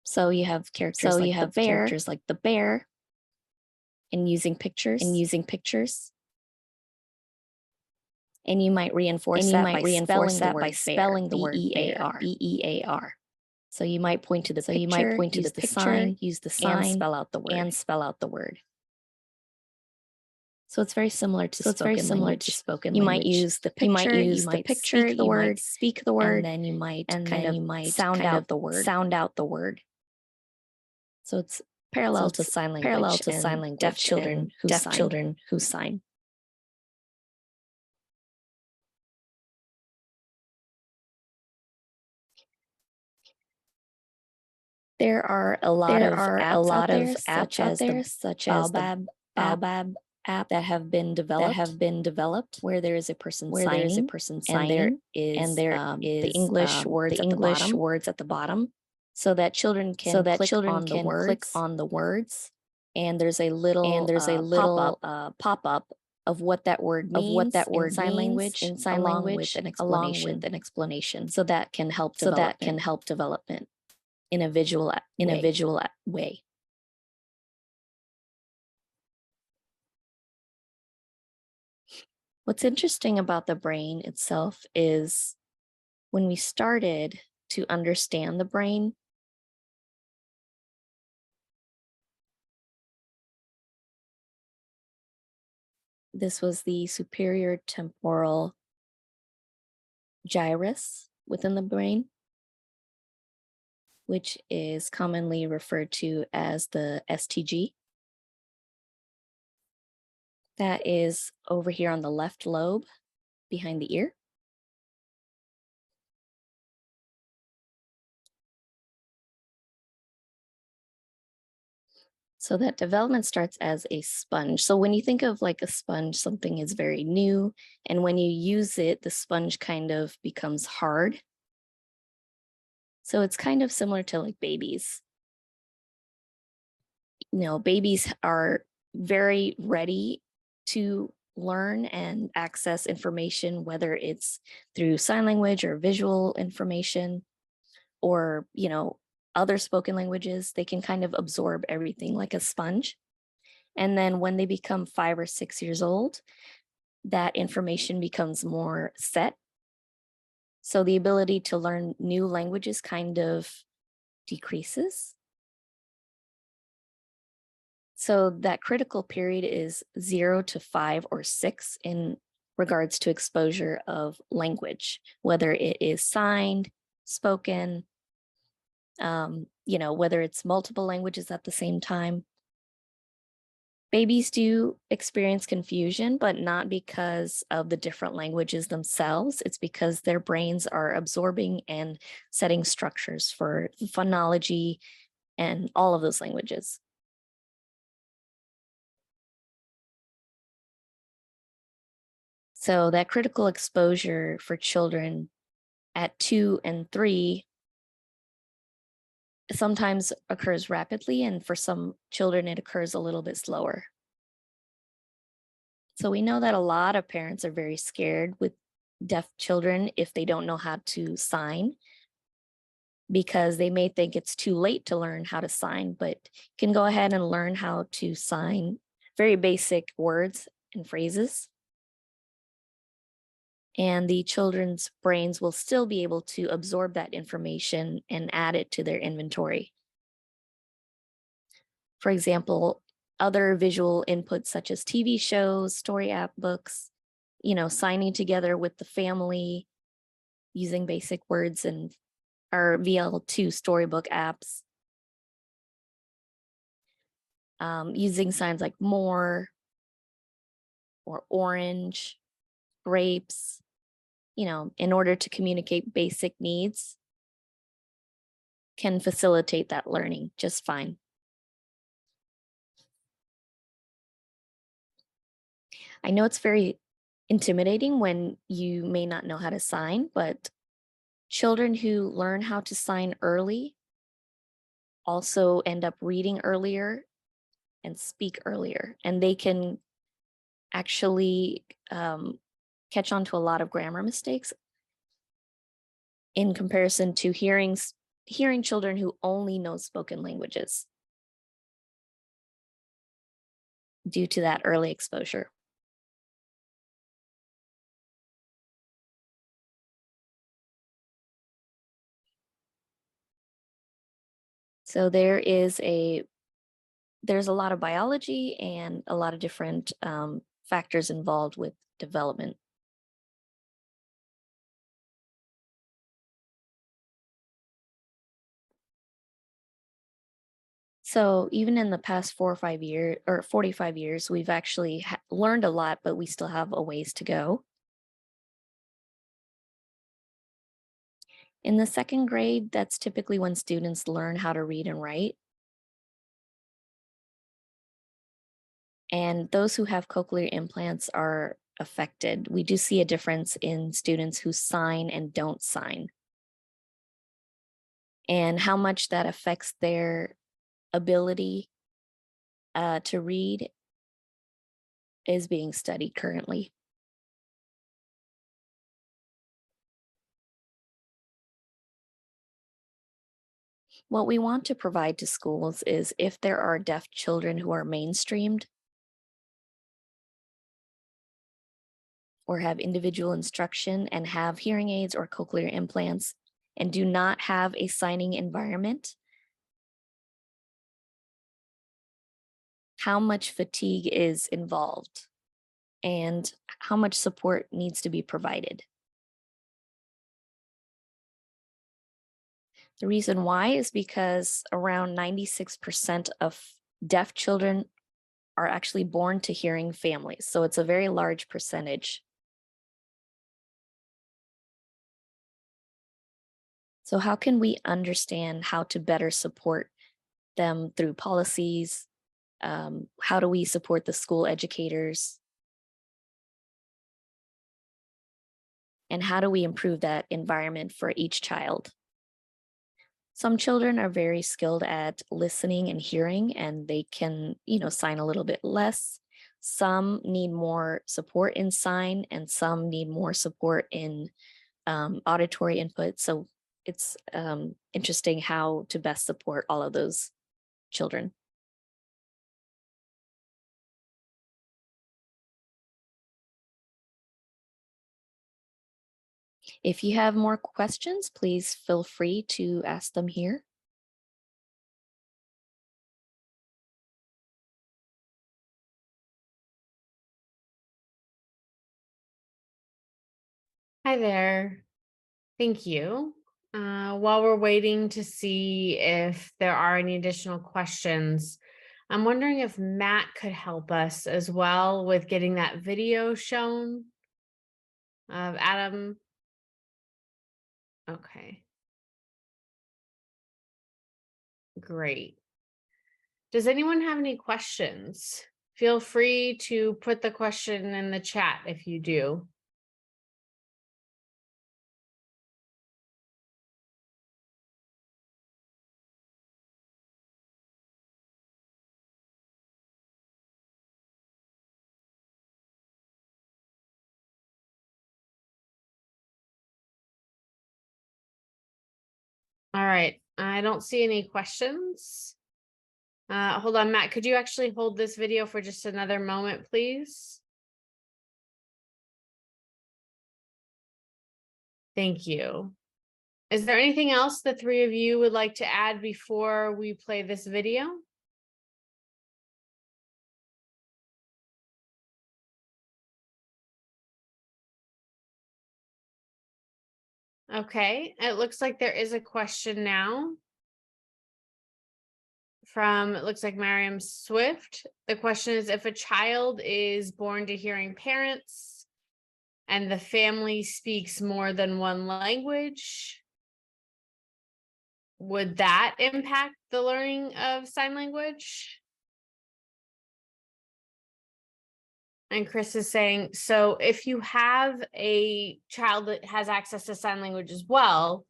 B: So you have characters like the bear, and using pictures. And you might reinforce that by spelling the word bear, B-E-A-R. So you might point to the picture, use the sign, and spell out the word. So it's very similar to spoken language. You might use the picture, you might speak the word, and then you might sound out the word. So it's parallel to sign language and deaf children who sign. There are a lot of apps out there, such as the Baobab app that have been developed, where there is a person signing, and there is the English words at the bottom, so that children can click on the words, and there's a little pop-up of what that word means in sign language, along with an explanation. So that can help development in a visual way. What's interesting about the brain itself is when we started to understand the brain, this was the superior temporal gyrus within the brain, which is commonly referred to as the STG. That is over here on the left lobe behind the ear. So that development starts as a sponge. So when you think of like a sponge, something is very new. And when you use it, the sponge kind of becomes hard. So it's kind of similar to like babies. You know, babies are very ready to learn and access information, whether it's through sign language or visual information, or, you know, other spoken languages. They can kind of absorb everything like a sponge. And then when they become 5 or 6 years old, that information becomes more set. So the ability to learn new languages kind of decreases. So that critical period is 0 to 5 or 6 in regards to exposure of language, whether it is signed, spoken, you know, whether it's multiple languages at the same time. Babies do experience confusion, but not because of the different languages themselves. It's because their brains are absorbing and setting structures for phonology and all of those languages. So that critical exposure for children at 2 and 3 sometimes occurs rapidly, and for some children, it occurs a little bit slower. So we know that a lot of parents are very scared with deaf children if they don't know how to sign, because they may think it's too late to learn how to sign, but you can go ahead and learn how to sign very basic words and phrases. And the children's brains will still be able to absorb that information and add it to their inventory. For example, other visual inputs such as TV shows, story app books, you know, signing together with the family using basic words and our BL2 storybook apps, using signs like more or orange, grapes, you know, in order to communicate basic needs, can facilitate that learning just fine. I know it's very intimidating when you may not know how to sign, but children who learn how to sign early also end up reading earlier and speak earlier, and they can actually catch on to a lot of grammar mistakes in comparison to hearing children who only know spoken languages due to that early exposure. So there's a lot of biology and a lot of different factors involved with development. So even in the past 4 or 5 years or 45 years, we've actually learned a lot, but we still have a ways to go. In the second grade, that's typically when students learn how to read and write. And those who have cochlear implants are affected. We do see a difference in students who sign and don't sign, and how much that affects their ability to read is being studied currently. What we want to provide to schools is, if there are deaf children who are mainstreamed or have individual instruction and have hearing aids or cochlear implants and do not have a signing environment, how much fatigue is involved and how much support needs to be provided. The reason why is because around 96% of deaf children are actually born to hearing families. So it's a very large percentage. So how can we understand how to better support them through policies? How do we support the school educators? And how do we improve that environment for each child? Some children are very skilled at listening and hearing, and they can, sign a little bit less. Some need more support in sign, and some need more support in auditory input. So it's interesting how to best support all of those children. If you have more questions, please feel free to ask them here.
A: Hi there. Thank you. While we're waiting to see if there are any additional questions, I'm wondering if Matt could help us as well with getting that video shown of Adam. Okay. Great. Does anyone have any questions? Feel free to put the question in the chat if you do. All right, I don't see any questions. Hold on, Matt, could you actually hold this video for just another moment, please? Thank you. Is there anything else the three of you would like to add before we play this video? Okay, it looks like there is a question now from, it looks like Miriam Swift. The question is, if a child is born to hearing parents and the family speaks more than one language, would that impact the learning of sign language? And Chris is saying, so if you have a child that has access to sign language as well,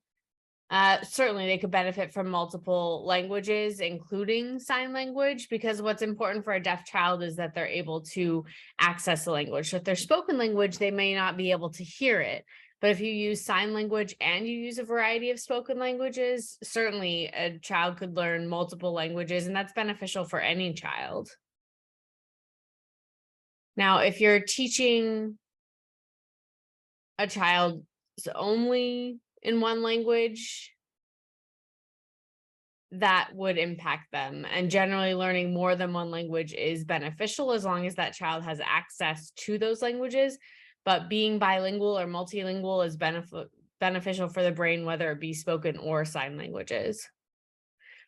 A: certainly they could benefit from multiple languages, including sign language, because what's important for a deaf child is that they're able to access the language. So if they're spoken language, they may not be able to hear it. But if you use sign language and you use a variety of spoken languages, certainly a child could learn multiple languages, and that's beneficial for any child. Now, if you're teaching a child only in one language, that would impact them. And generally learning more than one language is beneficial as long as that child has access to those languages. But being bilingual or multilingual is beneficial for the brain, whether it be spoken or sign languages.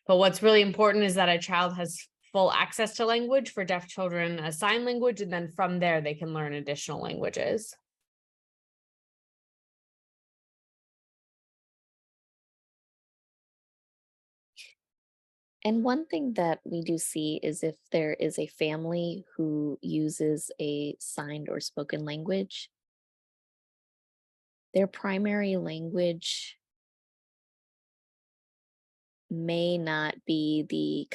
A: But what's really important is that a child has full access to language. For deaf children, a sign language, and then from there they can learn additional languages.
B: And one thing that we do see is if there is a family who uses a signed or spoken language, their primary language may not be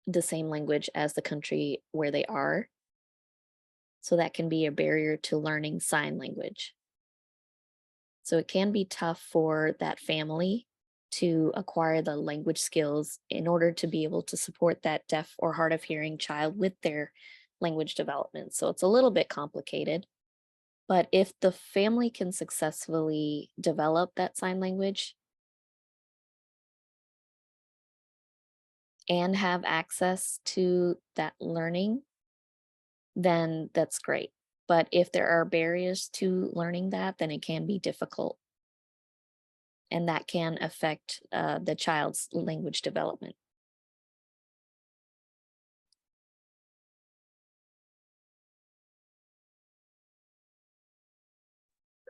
B: the same language as the country where they are. So that can be a barrier to learning sign language. So it can be tough for that family to acquire the language skills in order to be able to support that deaf or hard of hearing child with their language development. So it's a little bit complicated. But if the family can successfully develop that sign language and have access to that learning, then that's great. But if there are barriers to learning that, then it can be difficult. And that can affect the child's language development.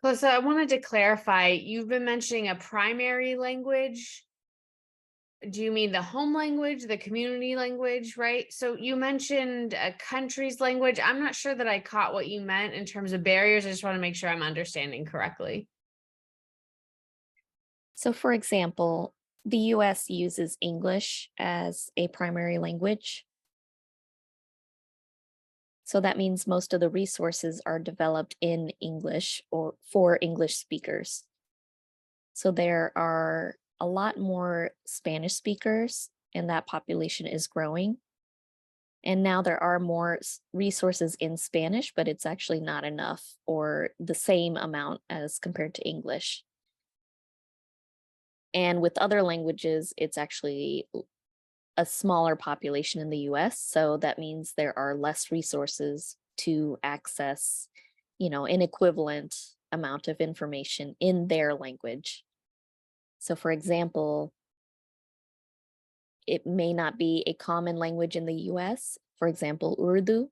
A: Clarissa, I wanted to clarify, you've been mentioning a primary language. Do you mean the home language, the community language, right? So you mentioned a country's language. I'm not sure that I caught what you meant in terms of barriers. I just want to make sure I'm understanding correctly.
B: So, for example, the US uses English as a primary language. So that means most of the resources are developed in English or for English speakers. So there are a lot more Spanish speakers, and that population is growing. And now there are more resources in Spanish, but it's actually not enough or the same amount as compared to English. And with other languages, it's actually a smaller population in the US. So that means there are less resources to access, an equivalent amount of information in their language. So, for example, it may not be a common language in the US. For example, Urdu.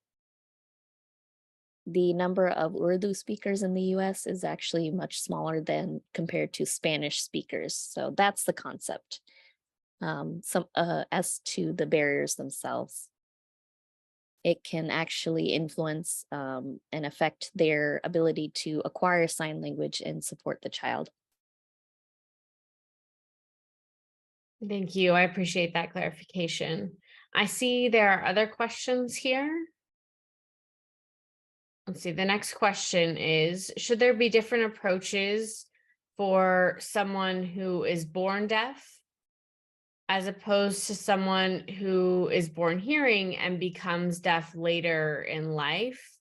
B: The number of Urdu speakers in the US is actually much smaller than compared to Spanish speakers. So that's the concept. As to the barriers themselves, it can actually influence and affect their ability to acquire sign language and support the child.
A: Thank you. I appreciate that clarification. I see there are other questions here. Let's see, the next question is, should there be different approaches for someone who is born deaf as opposed to someone who is born hearing and becomes deaf later in life?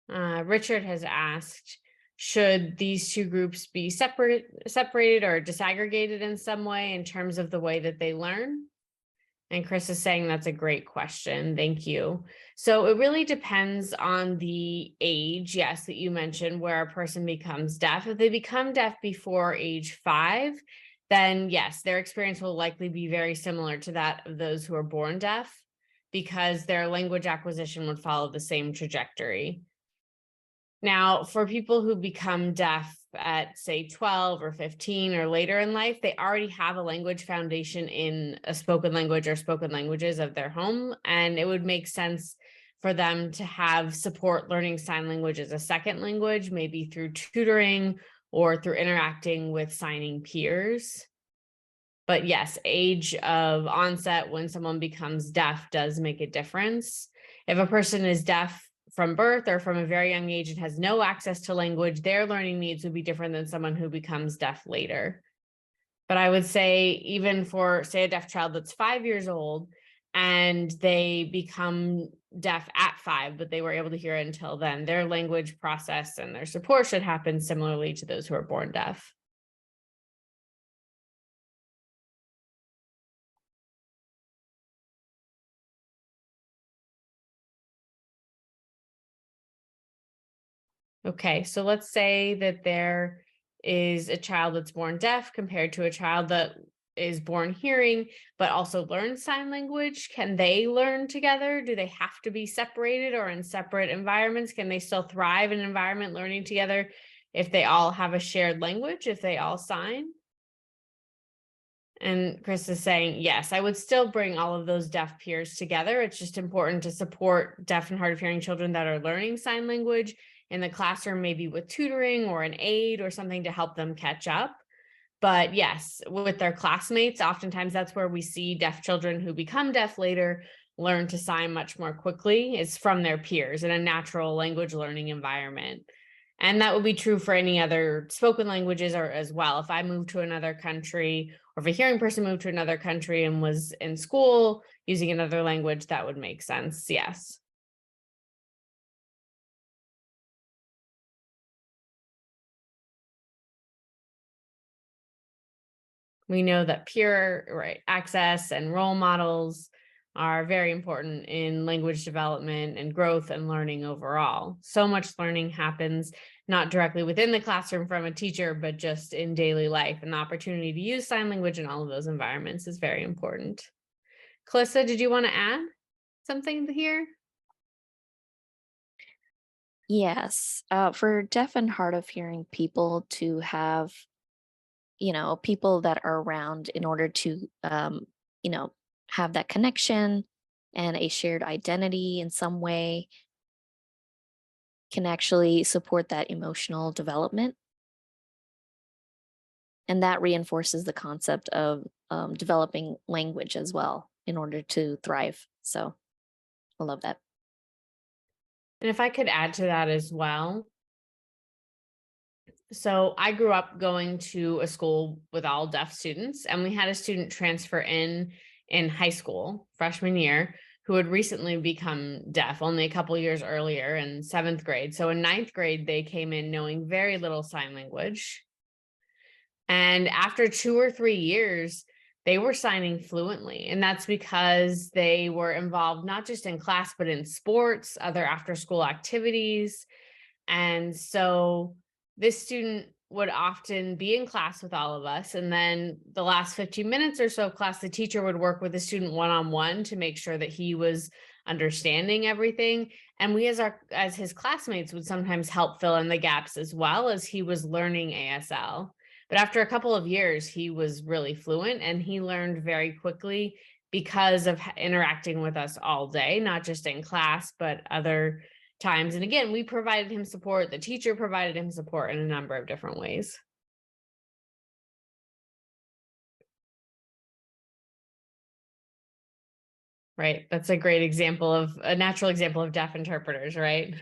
A: Richard has asked, should these two groups be separated or disaggregated in some way in terms of the way that they learn? And Chris is saying that's a great question. Thank you. So it really depends on the age, yes, that you mentioned, where a person becomes deaf. If they become deaf before age 5, then yes, their experience will likely be very similar to that of those who are born deaf because their language acquisition would follow the same trajectory. Now, for people who become deaf at, say, 12 or 15 or later in life, they already have a language foundation in a spoken language or spoken languages of their home, and it would make sense for them to have support learning sign language as a second language, maybe through tutoring or through interacting with signing peers. But yes, age of onset when someone becomes deaf does make a difference. If a person is deaf from birth or from a very young age and has no access to language, their learning needs would be different than someone who becomes deaf later. But I would say even for, say, a deaf child that's 5 years old and they become deaf at 5, but they were able to hear it until then, their language process and their support should happen similarly to those who are born deaf. Okay, so let's say that there is a child that's born deaf compared to a child that is born hearing, but also learns sign language. Can they learn together? Do they have to be separated or in separate environments? Can they still thrive in an environment learning together if they all have a shared language, if they all sign? And Chris is saying, yes, I would still bring all of those deaf peers together. It's just important to support deaf and hard of hearing children that are learning sign language in the classroom, maybe with tutoring or an aid or something to help them catch up. But yes, with their classmates, oftentimes that's where we see deaf children who become deaf later learn to sign much more quickly. It's from their peers in a natural language learning environment. And that would be true for any other spoken languages or as well. If I moved to another country, or if a hearing person moved to another country and was in school using another language, that would make sense. Yes. We know that peer access and role models are very important in language development and growth and learning overall. So much learning happens not directly within the classroom from a teacher, but just in daily life. And the opportunity to use sign language in all of those environments is very important. Calissa, did you want to add something here?
B: Yes, for deaf and hard of hearing people to have, people that are around in order to, have that connection and a shared identity in some way can actually support that emotional development. And that reinforces the concept of developing language as well in order to thrive. So I love that.
A: And if I could add to that as well. So I grew up going to a school with all deaf students, and we had a student transfer in high school, freshman year, who had recently become deaf only a couple years earlier in 7th grade. So in 9th grade, they came in knowing very little sign language. And after 2 or 3 years, they were signing fluently. And that's because they were involved not just in class, but in sports, other after school activities. And so this student would often be in class with all of us. And then the last 15 minutes or so of class, the teacher would work with the student one-on-one to make sure that he was understanding everything. And we as his classmates would sometimes help fill in the gaps as well as he was learning ASL. But after a couple of years, he was really fluent and he learned very quickly because of interacting with us all day, not just in class, but other times. And again, we provided him support. The teacher provided him support in a number of different ways. Right. That's a great example of a natural example of deaf interpreters, right?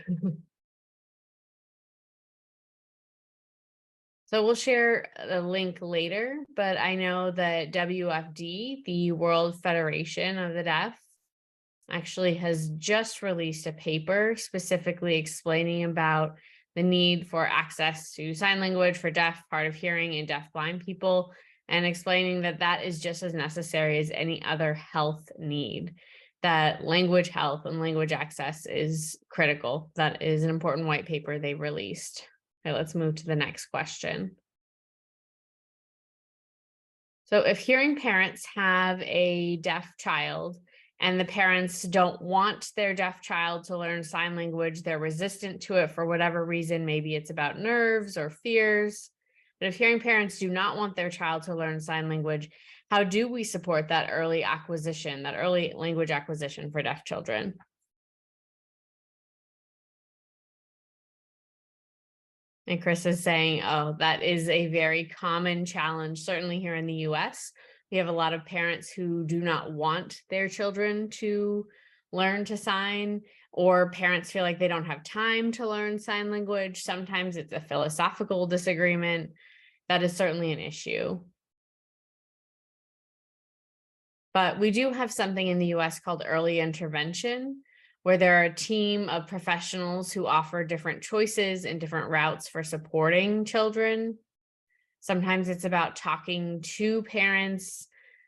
A: So we'll share a link later, but I know that WFD, the World Federation of the Deaf, actually has just released a paper specifically explaining about the need for access to sign language for deaf, hard of hearing, and deaf-blind people, and explaining that that is just as necessary as any other health need, that language health and language access is critical. That is an important white paper they released. Okay, let's move to the next question. So if hearing parents have a deaf child and the parents don't want their deaf child to learn sign language, they're resistant to it for whatever reason, maybe it's about nerves or fears. But if hearing parents do not want their child to learn sign language, how do we support that early acquisition, that early language acquisition for deaf children? And Chris is saying, oh, that is a very common challenge, certainly here in the US. We have a lot of parents who do not want their children to learn to sign, or parents feel like they don't have time to learn sign language. Sometimes it's a philosophical disagreement. That is certainly an issue. But we do have something in the US called early intervention, where there are a team of professionals who offer different choices and different routes for supporting children. Sometimes it's about talking to parents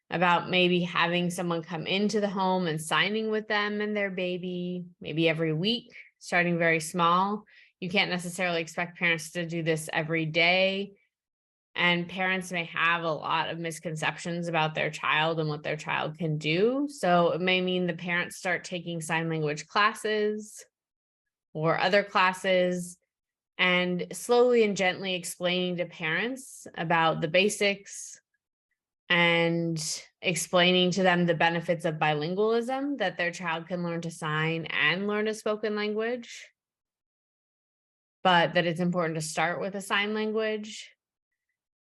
A: about maybe having someone come into the home and signing with them and their baby, maybe every week, starting very small. You can't necessarily expect parents to do this every day. And parents may have a lot of misconceptions about their child and what their child can do. So it may mean the parents start taking sign language classes or other classes and slowly and gently explaining to parents about the basics and explaining to them the benefits of bilingualism, that their child can learn to sign and learn a spoken language, but that it's important to start with a sign language.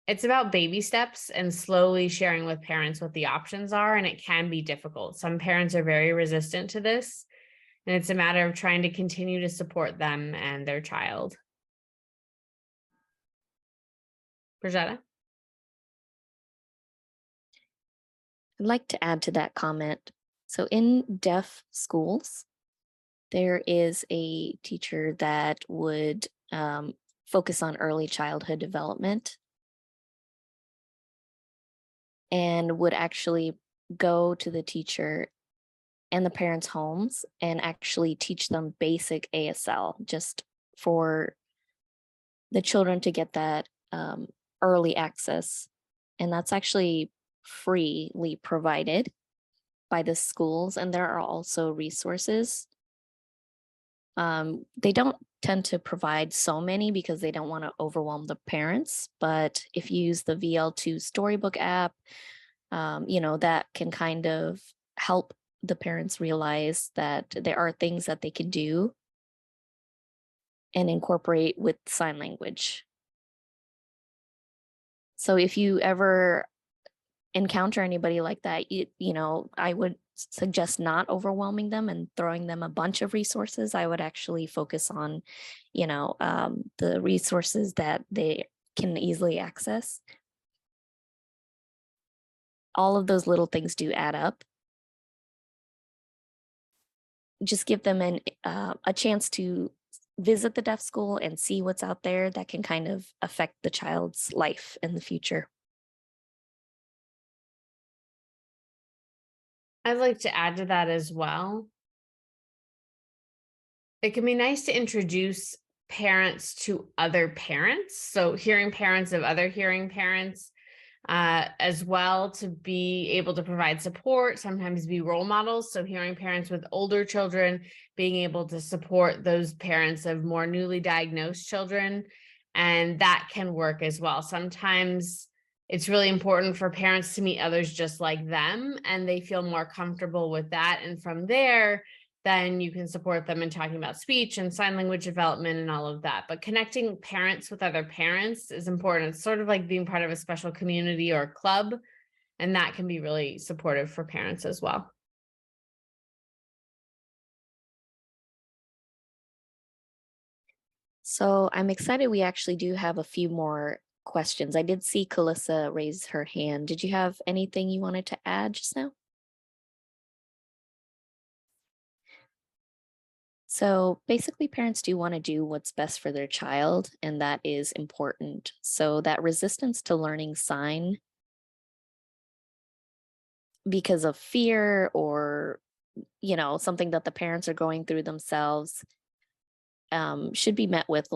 A: It's about baby steps and slowly sharing with parents what the options are, and it can be difficult. Some parents are very resistant to this, and it's a matter of trying to continue to support them and their child. Bridgetta?
B: I'd like to add to that comment. So in deaf schools, there is a teacher that would focus on early childhood development and would actually go to the teacher and the parents' homes and actually teach them basic ASL just for the children to get that early access. And that's actually freely provided by the schools. And there are also resources. They don't tend to provide so many because they don't want to overwhelm the parents. But if you use the BL2 storybook app, that can kind of help the parents realize that there are things that they can do and incorporate with sign language. So if you ever encounter anybody like that, I would suggest not overwhelming them and throwing them a bunch of resources. I would actually focus on, the resources that they can easily access. All of those little things do add up. Just give them a chance to visit the deaf school and see what's out there that can kind of affect the child's life in the future.
A: I'd like to add to that as well. It can be nice to introduce parents to other parents. So hearing parents of other hearing parents, as well, to be able to provide support, sometimes be role models. So hearing parents with older children, being able to support those parents of more newly diagnosed children. And that can work as well. Sometimes it's really important for parents to meet others just like them, and they feel more comfortable with that. And from there, then you can support them in talking about speech and sign language development and all of that. But connecting parents with other parents is important. It's sort of like being part of a special community or club, and that can be really supportive for parents as well.
B: So I'm excited we actually do have a few more questions. I did see Calissa raise her hand. Did you have anything you wanted to add just now? So basically, parents do want to do what's best for their child, and that is important. So that resistance to learning sign because of fear or, something that the parents are going through themselves should be met with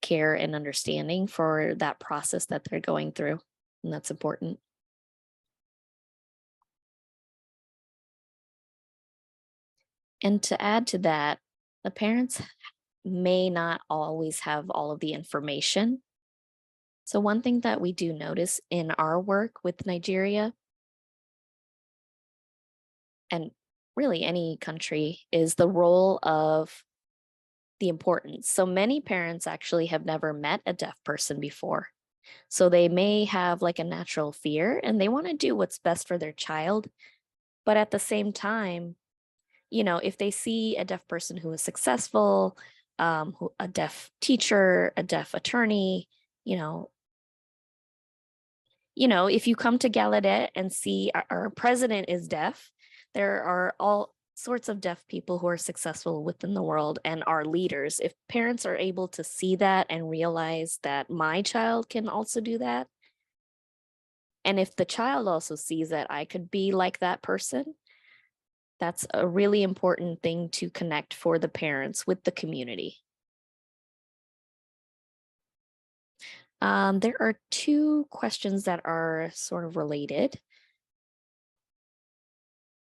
B: care and understanding for that process that they're going through. And that's important. And to add to that, the parents may not always have all of the information. So one thing that we do notice in our work with Nigeria, and really any country, is the role of the importance. So many parents actually have never met a deaf person before. So they may have like a natural fear and they want to do what's best for their child. But at the same time, if they see a deaf person who is successful, a deaf teacher, a deaf attorney, if you come to Gallaudet and see our president is deaf, there are all sorts of deaf people who are successful within the world and are leaders. If parents are able to see that and realize that my child can also do that, and if the child also sees that I could be like that person, that's a really important thing to connect for the parents with the community. There are two questions that are sort of related.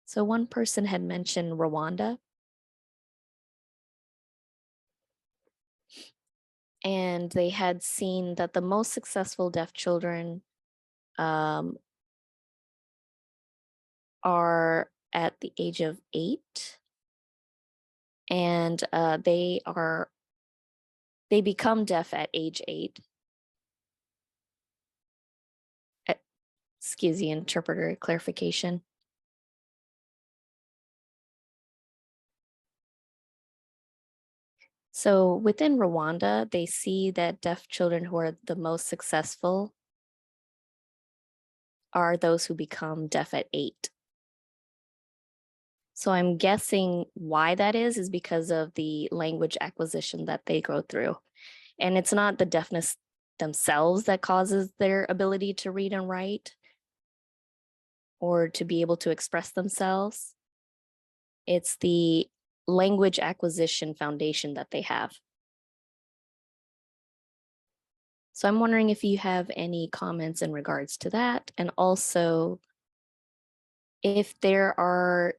B: So one person had mentioned Rwanda. And they had seen that the most successful deaf children are at the age of 8. And they become deaf at age 8. Excuse the interpreter clarification. So within Rwanda, they see that deaf children who are the most successful are those who become deaf at 8. So I'm guessing why that is because of the language acquisition that they go through. And it's not the deafness themselves that causes their ability to read and write or to be able to express themselves. It's the language acquisition foundation that they have. So I'm wondering if you have any comments in regards to that, and also if there are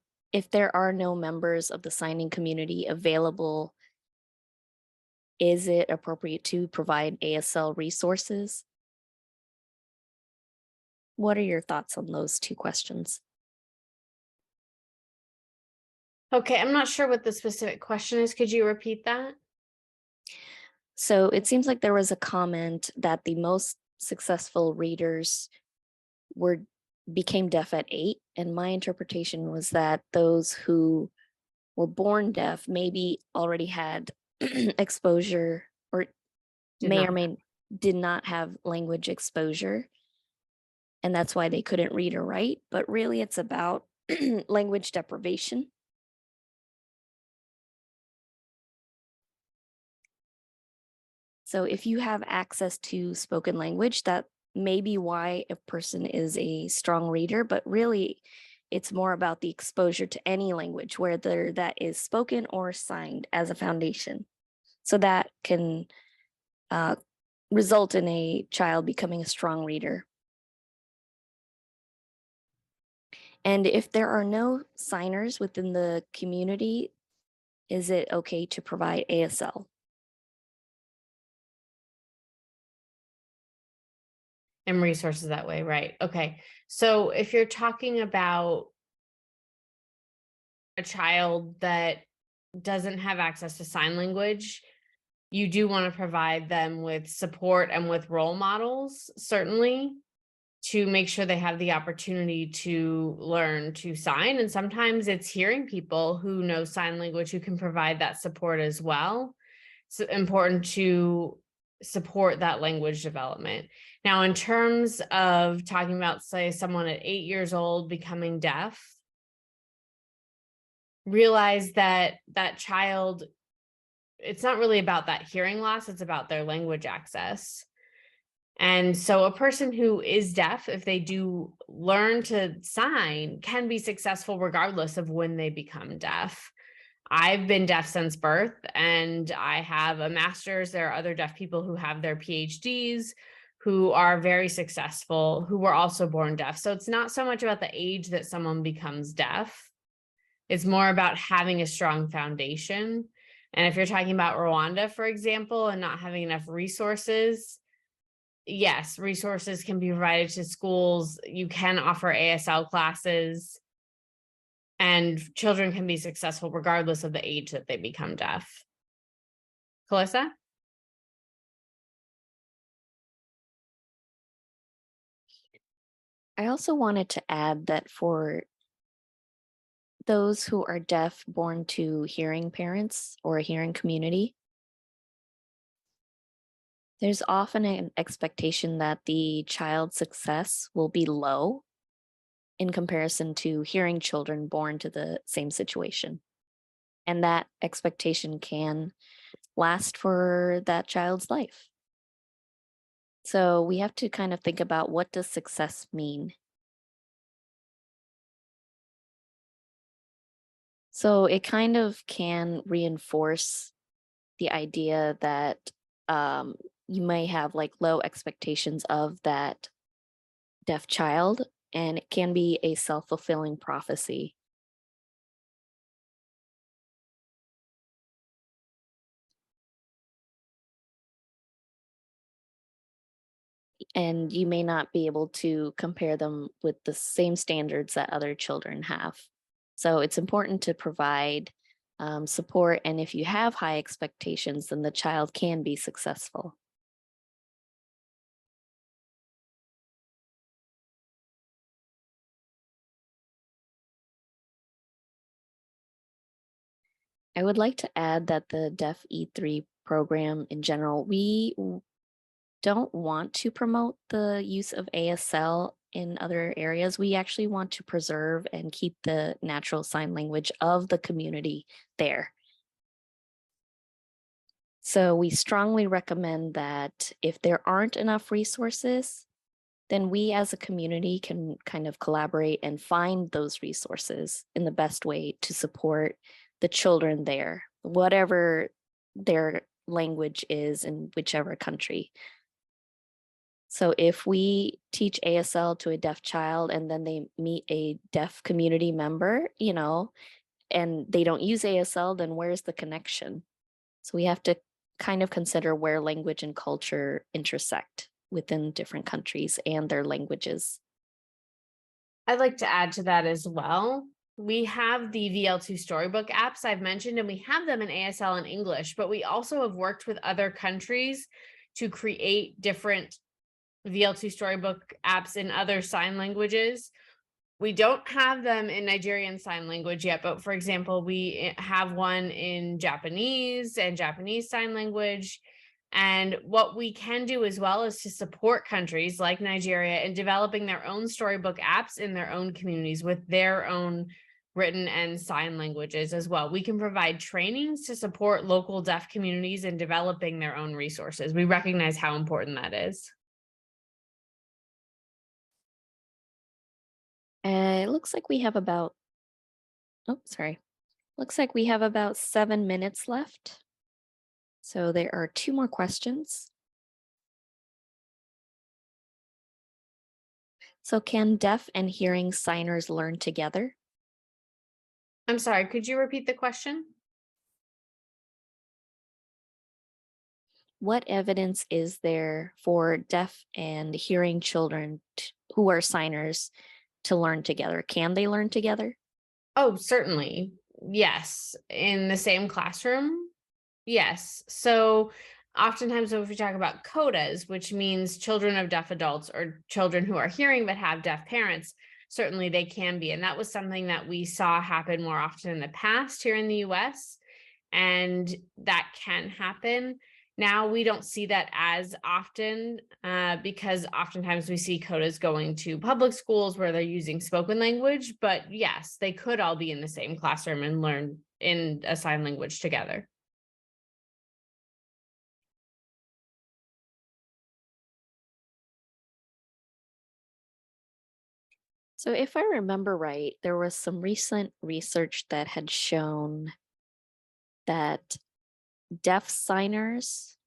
B: no members of the signing community available, is it appropriate to provide ASL resources? What are your thoughts on those two questions?
A: Okay, I'm not sure what the specific question is. Could you repeat that?
B: So it seems like there was a comment that the most successful readers became deaf at 8, and my interpretation was that those who were born deaf maybe already had exposure or did not have language exposure, and that's why they couldn't read or write, but really it's about language deprivation. So if you have access to spoken language, that may be why a person is a strong reader, but really it's more about the exposure to any language, whether that is spoken or signed as a foundation. So that can result in a child becoming a strong reader. And if there are no signers within the community, is it okay to provide ASL?
A: And resources that way, right? Okay. So if you're talking about a child that doesn't have access to sign language, you do want to provide them with support and with role models, certainly, to make sure they have the opportunity to learn to sign. And sometimes it's hearing people who know sign language who can provide that support as well. So important to support that language development. Now, in terms of talking about, say, someone at 8 years old becoming deaf, realize that that child, it's not really about that hearing loss, it's about their language access. And so a person who is deaf, if they do learn to sign, can be successful regardless of when they become deaf. I've been deaf since birth and I have a master's. There are other deaf people who have their PhDs who are very successful, who were also born deaf. So it's not so much about the age that someone becomes deaf. It's more about having a strong foundation. And if you're talking about Rwanda, for example, and not having enough resources, yes, resources can be provided to schools. You can offer ASL classes, and children can be successful regardless of the age that they become deaf. Calissa?
B: I also wanted to add that for those who are deaf born to hearing parents or a hearing community, there's often an expectation that the child's success will be low in comparison to hearing children born to the same situation. And that expectation can last for that child's life. So we have to kind of think about, what does success mean? So it kind of can reinforce the idea that you may have like low expectations of that deaf child, and it can be a self-fulfilling prophecy. And you may not be able to compare them with the same standards that other children have. So it's important to provide support. And if you have high expectations, then the child can be successful. I would like to add that the Deaf-E3 program in general, we don't want to promote the use of ASL in other areas. We actually want to preserve and keep the natural sign language of the community there. So we strongly recommend that if there aren't enough resources, then we as a community can kind of collaborate and find those resources in the best way to support the children there, whatever their language is in whichever country. So if we teach ASL to a deaf child and then they meet a deaf community member, and they don't use ASL, then where's the connection? So we have to kind of consider where language and culture intersect within different countries and their languages.
A: I'd like to add to that as well. We have the BL2 storybook apps I've mentioned, and we have them in ASL and English, but we also have worked with other countries to create different VL2 storybook apps in other sign languages. We don't have them in Nigerian Sign Language yet, but for example, we have one in Japanese and Japanese Sign Language. And what we can do as well is to support countries like Nigeria in developing their own storybook apps in their own communities with their own written and sign languages as well. We can provide trainings to support local deaf communities in developing their own resources. We recognize how important that is.
B: It looks like we have about, looks like we have about 7 minutes left. So there are 2 more questions. So can deaf and hearing signers learn together?
A: I'm sorry, could you repeat the question?
B: What evidence is there for deaf and hearing children who are signers to learn together? Can they learn together?
A: Oh, certainly. Yes. In the same classroom? Yes. So oftentimes if we talk about codas, which means children of deaf adults or children who are hearing but have deaf parents, certainly they can be. And that was something that we saw happen more often in the past here in the US. And that can happen. Now we don't see that as often because oftentimes we see codas going to public schools where they're using spoken language. But yes, they could all be in the same classroom and learn in a sign language together.
B: So if I remember right, there was some recent research that had shown that deaf signers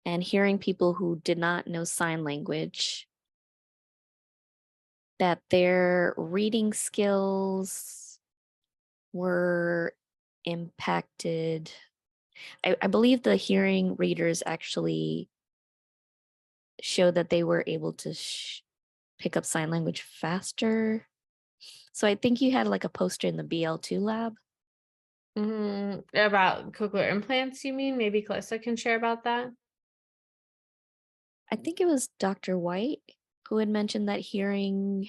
B: and hearing people who did not know sign language, that their reading skills were impacted. I believe the hearing readers actually showed that they were able to pick up sign language faster. So I think you had like a poster in the BL2 lab.
A: About cochlear implants, you mean? Maybe Calissa can share about that.
B: I think it was Dr. White who had mentioned that hearing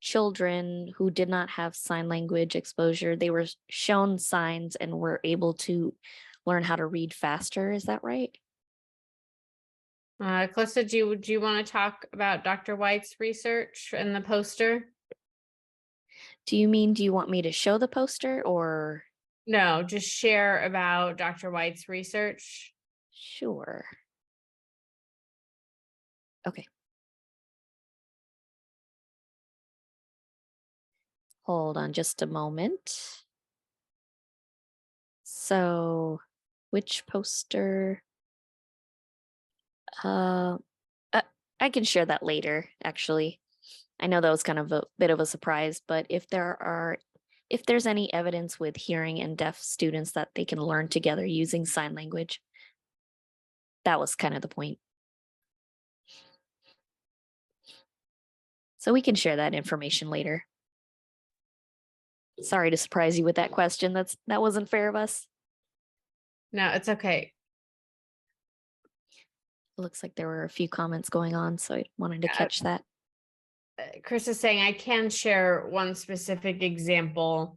B: children who did not have sign language exposure, they were shown signs and were able to learn how to read faster. Is that right?
A: Calissa, do you want to talk about Dr. White's research and the poster?
B: Do you want me to show the poster or?
A: No, just share about Dr. White's research.
B: Sure. Okay. Hold on just a moment. So, which poster? Uh, I can share that later, actually. I know that was kind of a bit of a surprise, but if there's any evidence with hearing and deaf students that they can learn together using sign language, that was kind of the point. So we can share that information later. Sorry to surprise you with that question. That wasn't fair of us.
A: No, it's okay.
B: It looks like there were a few comments going on, so I wanted to catch that.
A: Chris is saying I can share one specific example.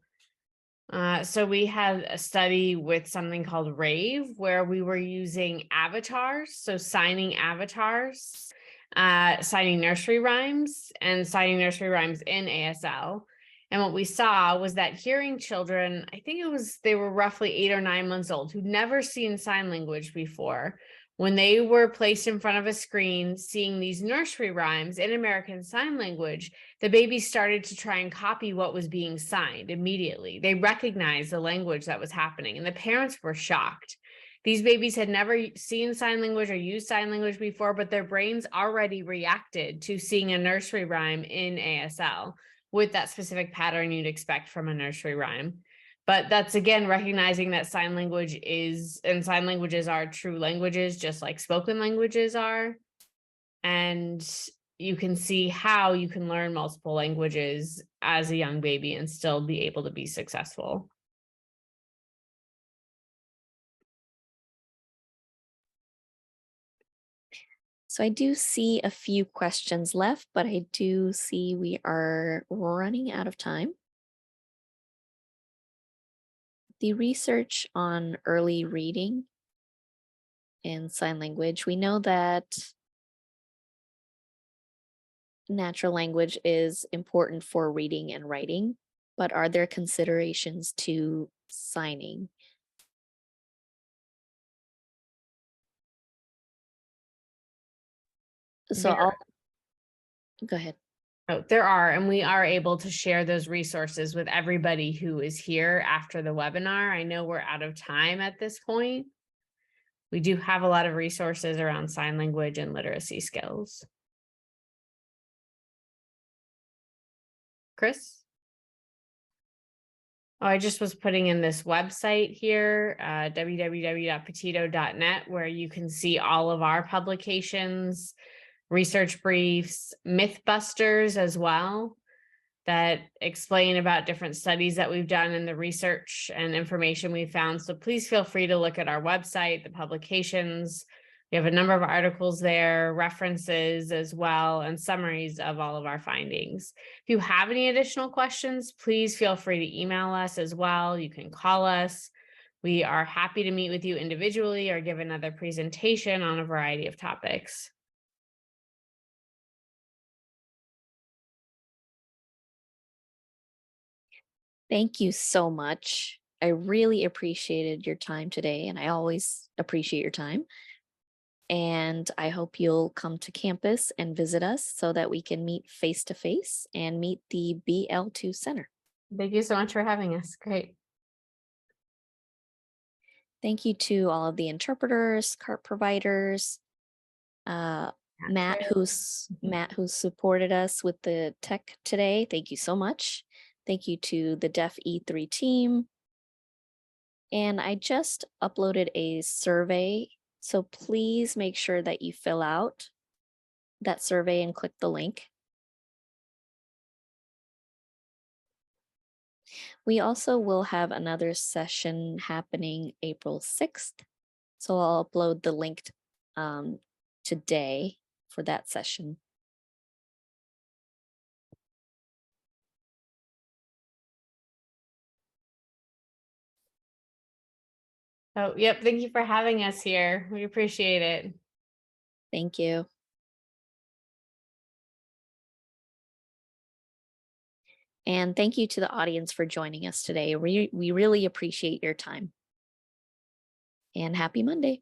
A: So we had a study with something called Rave, where we were using avatars, so signing avatars, signing nursery rhymes and signing nursery rhymes in ASL. And what we saw was that hearing children, I think they were roughly 8 or 9 months old, who'd never seen sign language before. When they were placed in front of a screen, seeing these nursery rhymes in American Sign Language, the babies started to try and copy what was being signed immediately. They recognized the language that was happening, and the parents were shocked. These babies had never seen sign language or used sign language before, but their brains already reacted to seeing a nursery rhyme in ASL with that specific pattern you'd expect from a nursery rhyme. But that's, again, recognizing that sign language is, and sign languages are true languages, just like spoken languages are. And you can see how you can learn multiple languages as a young baby and still be able to be successful.
B: So I do see a few questions left, but I do see we are running out of time. The research on early reading and sign language, we know that natural language is important for reading and writing, but are there considerations to signing? So go ahead.
A: Oh, there are, and we are able to share those resources with everybody who is here after the webinar. I know we're out of time at this point. We do have a lot of resources around sign language and literacy skills. Chris? Oh, I just was putting in this website here, www.petito.net, where you can see all of our publications, research briefs, Mythbusters as well, that explain about different studies that we've done and the research and information we found. So please feel free to look at our website, the publications. We have a number of articles there, references as well, and summaries of all of our findings. If you have any additional questions, please feel free to email us as well. You can call us. We are happy to meet with you individually or give another presentation on a variety of topics.
B: Thank you so much. I really appreciated your time today, and I always appreciate your time. And I hope you'll come to campus and visit us so that we can meet face to face and meet the BL2 Center.
A: Thank you so much for having us. Great.
B: Thank you to all of the interpreters, CART providers, Matt who's supported us with the tech today. Thank you so much. Thank you to the Deaf-E3 team. And I just uploaded a survey, so please make sure that you fill out that survey and click the link. We also will have another session happening April 6th. So I'll upload the link today for that session.
A: Oh, yep. Thank you for having us here. We appreciate it.
B: Thank you. And thank you to the audience for joining us today. We really appreciate your time. And happy Monday.